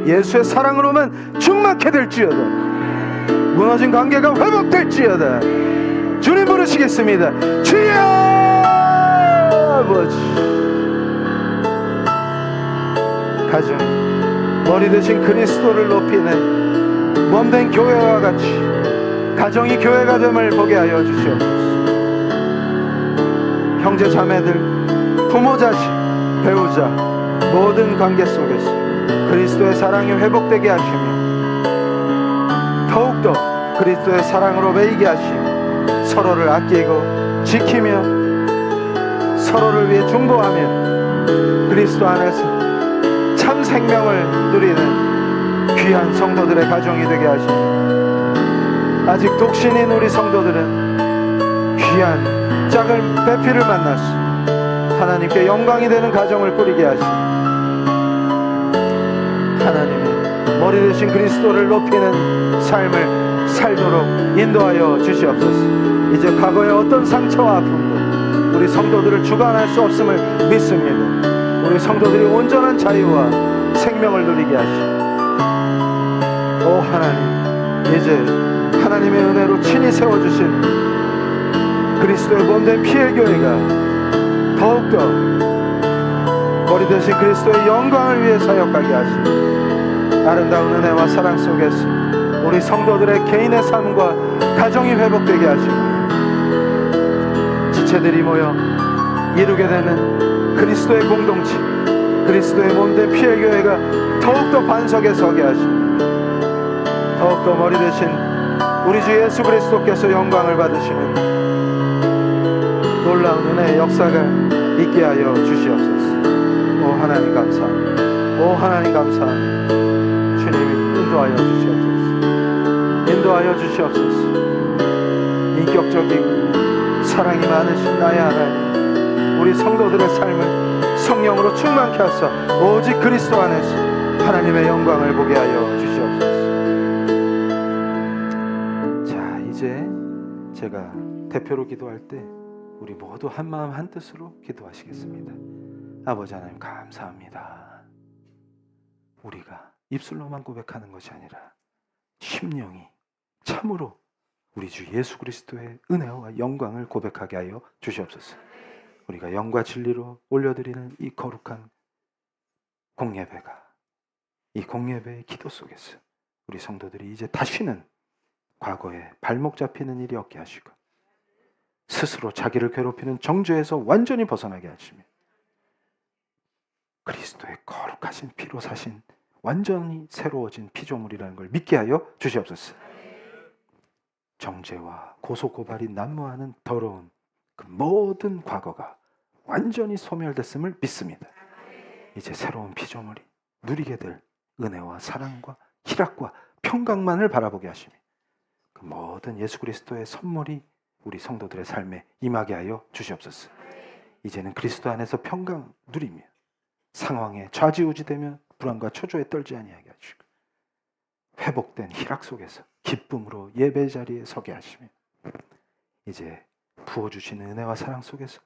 S1: 예수의 사랑으로만 충만케 될지어다. 무너진 관계가 회복될지어다. 주님 부르시겠습니다. 주여! 아버지, 가정 머리 대신 그리스도를 높이는 몸된 교회와 같이 가정이 교회가 됨을 보게 하여 주시옵소서. 형제 자매들, 부모 자식, 배우자 모든 관계 속에서 그리스도의 사랑이 회복되게 하시며 더욱더 그리스도의 사랑으로 매이게 하시며 서로를 아끼고 지키며 서로를 위해 중보하며 그리스도 안에서 참 생명을 누리는 귀한 성도들의 가정이 되게 하시니, 아직 독신인 우리 성도들은 귀한 짝을 배필을 만나시 하나님께 영광이 되는 가정을 꾸리게 하시니, 하나님의 머리 되신 그리스도를 높이는 삶을 살도록 인도하여 주시옵소서. 이제 과거의 어떤 상처와 아픔도 우리 성도들을 주관할 수 없음을 믿습니다. 우리 성도들이 온전한 자유와 생명을 누리게 하시고, 오 하나님, 이제 하나님의 은혜로 친히 세워주신 그리스도의 몸된 피의 교회가 더욱더 머리 되신 그리스도의 영광을 위해 사역하게 하시고, 아름다운 은혜와 사랑 속에서 우리 성도들의 개인의 삶과 가정이 회복되게 하시고, 지체들이 모여 이루게 되는 그리스도의 공동체, 그리스도의 몸된 피의 교회가 더욱더 반석에 서게 하시고, 더욱더 머리 되신 우리 주 예수 그리스도께서 영광을 받으시는 놀라운 은혜의 역사가 있게 하여 주시옵소서. 오 하나님 감사합니다. 오 하나님 감사합니다. 주님이 인도하여 주시옵소서. 인도하여 주시옵소서. 인격적이고 사랑이 많으신 나의 하나님, 우리 성도들의 삶을 성령으로 충만케 하사 오직 그리스도 안에서 하나님의 영광을 보게 하여 주시옵소서. 자, 이제 제가 대표로 기도할 때 우리 모두 한마음 한뜻으로 기도하시겠습니다. 아버지 하나님 감사합니다. 우리가 입술로만 고백하는 것이 아니라 심령이 참으로 우리 주 예수 그리스도의 은혜와 영광을 고백하게 하여 주시옵소서. 우리가 영과 진리로 올려드리는 이 거룩한 공예배가, 이 공예배의 기도 속에서 우리 성도들이 이제 다시는 과거에 발목 잡히는 일이 없게 하시고, 스스로 자기를 괴롭히는 정죄에서 완전히 벗어나게 하시며, 그리스도의 거룩하신 피로 사신 완전히 새로워진 피조물이라는 걸 믿게 하여 주시옵소서. 정죄와 고소고발이 난무하는 더러운 그 모든 과거가 완전히 소멸됐음을 믿습니다. 이제 새로운 피조물이 누리게 될 은혜와 사랑과 희락과 평강만을 바라보게 하시며, 그 모든 예수 그리스도의 선물이 우리 성도들의 삶에 임하게 하여 주시옵소서. 이제는 그리스도 안에서 평강 누리며 상황에 좌지우지되며 불안과 초조에 떨지 아니하게 하시고, 회복된 희락 속에서 기쁨으로 예배 자리에 서게 하시며, 이제 부어주시는 은혜와 사랑 속에서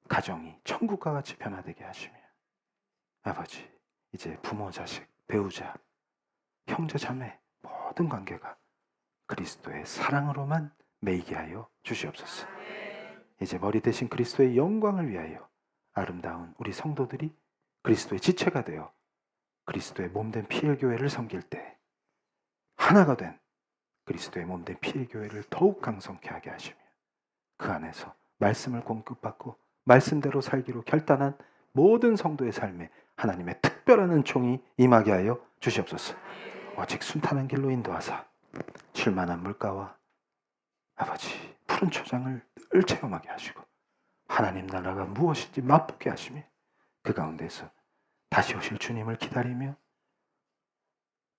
S1: 가정이 천국과 같이 변화되게 하시며, 아버지, 이제 부모, 자식, 배우자, 형제, 자매 모든 관계가 그리스도의 사랑으로만 매이게 하여 주시옵소서. 이제 머리 대신 그리스도의 영광을 위하여 아름다운 우리 성도들이 그리스도의 지체가 되어 그리스도의 몸된 피의 교회를 섬길 때 하나가 된 그리스도의 몸된 피의 교회를 더욱 강성케 하게 하시며, 그 안에서 말씀을 공급받고 말씀대로 살기로 결단한 모든 성도의 삶에 하나님의 특별한 은총이 임하게 하여 주시옵소서. 오직 순탄한 길로 인도하사 쉴만한 물가와 아버지 푸른 초장을 늘 체험하게 하시고, 하나님 나라가 무엇인지 맛보게 하시며, 그 가운데서 다시 오실 주님을 기다리며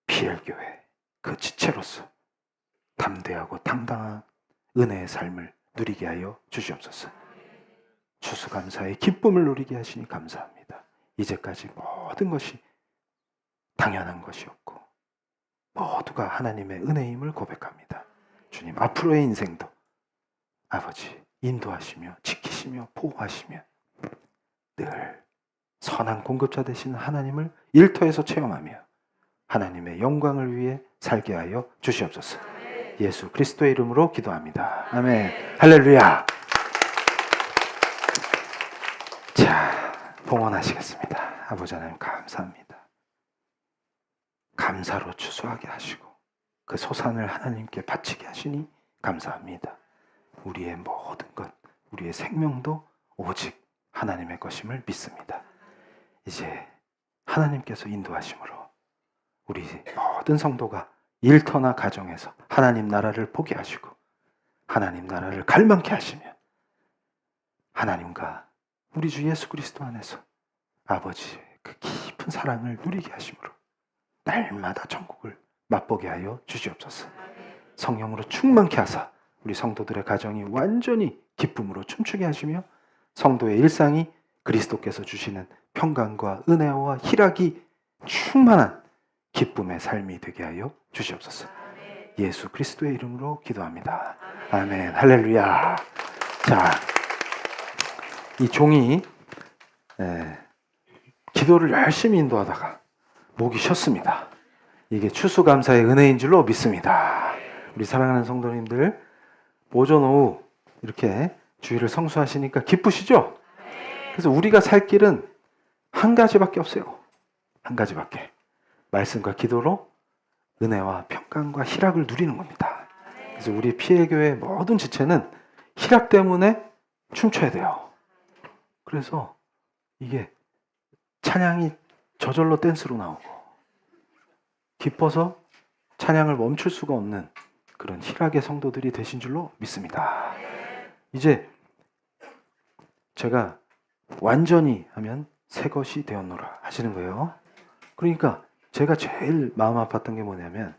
S1: 비엘교회 그 지체로서 담대하고 당당한 은혜의 삶을 누리게 하여 주시옵소서. 추수감사의 기쁨을 누리게 하시니 감사합니다. 이제까지 모든 것이 당연한 것이었고 모두가 하나님의 은혜임을 고백합니다. 주님, 앞으로의 인생도 아버지 인도하시며 지키시며 보호하시며 늘 선한 공급자 되시는 하나님을 일터에서 체험하며 하나님의 영광을 위해 살게 하여 주시옵소서. 예수 그리스도의 이름으로 기도합니다. 아멘. 할렐루야. 자, 봉헌하시겠습니다. 아버지 하나님 감사합니다. 감사로 추수하게 하시고 그 소산을 하나님께 바치게 하시니 감사합니다. 우리의 모든 것, 우리의 생명도 오직 하나님의 것임을 믿습니다. 이제 하나님께서 인도하심으로 우리 모든 성도가 일터나 가정에서 하나님 나라를 보게 하시고 하나님 나라를 갈망케 하시며 하나님과 우리 주 예수 그리스도 안에서 아버지의 그 깊은 사랑을 누리게 하심으로 날마다 천국을 맛보게 하여 주시옵소서. 성령으로 충만케 하사 우리 성도들의 가정이 완전히 기쁨으로 춤추게 하시며 성도의 일상이 그리스도께서 주시는 평강과 은혜와 희락이 충만한 기쁨의 삶이 되게 하여 주시옵소서. 예수 그리스도의 이름으로 기도합니다. 아멘. 할렐루야. 자, 이 종이 기도를 열심히 인도하다가 목이 쉬었습니다. 이게 추수감사의 은혜인 줄로 믿습니다. 우리 사랑하는 성도님들, 오전 오후 이렇게 주일을 성수하시니까 기쁘시죠? 그래서 우리가 살 길은 한 가지밖에 없어요. 한 가지밖에. 말씀과 기도로 은혜와 평강과 희락을 누리는 겁니다. 그래서 우리 피엘교회 모든 지체는 희락 때문에 춤춰야 돼요. 그래서 이게 찬양이 저절로 댄스로 나오고 기뻐서 찬양을 멈출 수가 없는 그런 희락의 성도들이 되신 줄로 믿습니다. 이제 제가 완전히 하면 새 것이 되었노라 하시는 거예요. 그러니까 제가 제일 마음 아팠던 게 뭐냐면,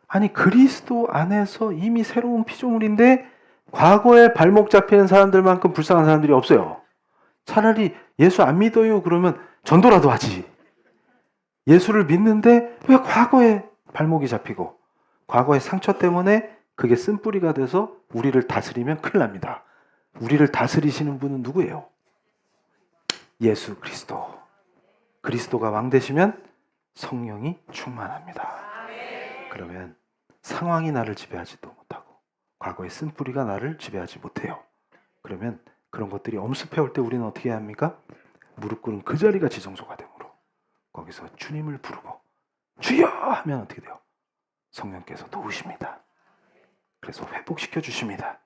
S1: 아니 그리스도 안에서 이미 새로운 피조물인데 과거에 발목 잡히는 사람들만큼 불쌍한 사람들이 없어요. 차라리 예수 안 믿어요 그러면 전도라도 하지. 예수를 믿는데 왜 과거에 발목이 잡히고 과거의 상처 때문에 그게 쓴뿌리가 돼서 우리를 다스리면 큰일 납니다. 우리를 다스리시는 분은 누구예요? 예수 그리스도. 그리스도가 왕 되시면 성령이 충만합니다. 그러면 상황이 나를 지배하지도 못하고 과거의 쓴뿌리가 나를 지배하지 못해요. 그러면 그런 것들이 엄습해 올 때 우리는 어떻게 해야 합니까? 무릎 꿇은 그 자리가 지성소가 되므로 거기서 주님을 부르고 주여 하면 어떻게 돼요? 성령께서 도우십니다. 그래서 회복시켜 주십니다.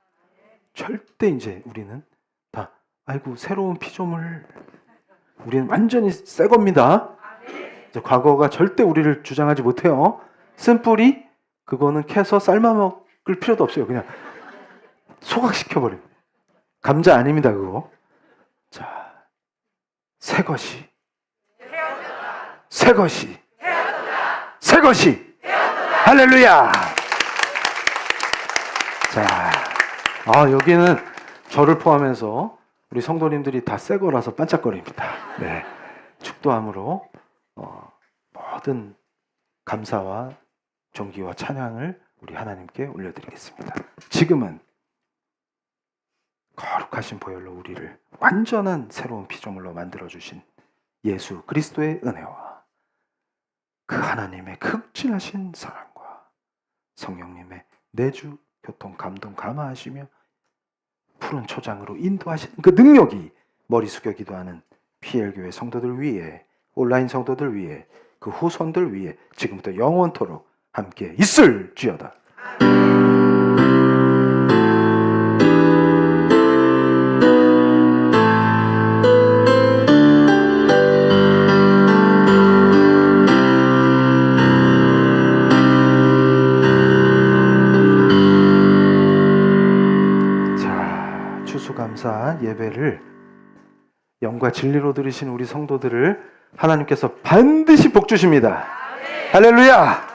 S1: 절대 이제 우리는 다 아이고 새로운 피조물, 우리는 완전히 새 겁니다. 이제 과거가 절대 우리를 주장하지 못해요. 쓴뿌리 그거는 캐서 삶아 먹을 필요도 없어요. 그냥 소각시켜버립니다. 감자 아닙니다 그거. 자, 새 것이 새 것이 새 것이 할렐루야. 자, 여기는 저를 포함해서 우리 성도님들이 다 새 거라서 반짝거립니다. 네, 축도함으로 모든 감사와 존귀와 찬양을 우리 하나님께 올려드리겠습니다. 지금은 거룩하신 보혈로 우리를 완전한 새로운 피조물로 만들어주신 예수 그리스도의 은혜와 그 하나님의 극진하신 사랑과 성령님의 내주, 교통, 감동, 감화하시며 푸른 초장으로 인도하시는 그 능력이 머리 숙여 기도하는 PL교회 성도들 위해, 온라인 성도들 위해, 그 후손들 위해 지금부터 영원토록 함께 있을지어다. 자, 추수감사 예배를 영과 진리로 드리신 우리 성도들을 하나님께서 반드시 복 주십니다. 할렐루야!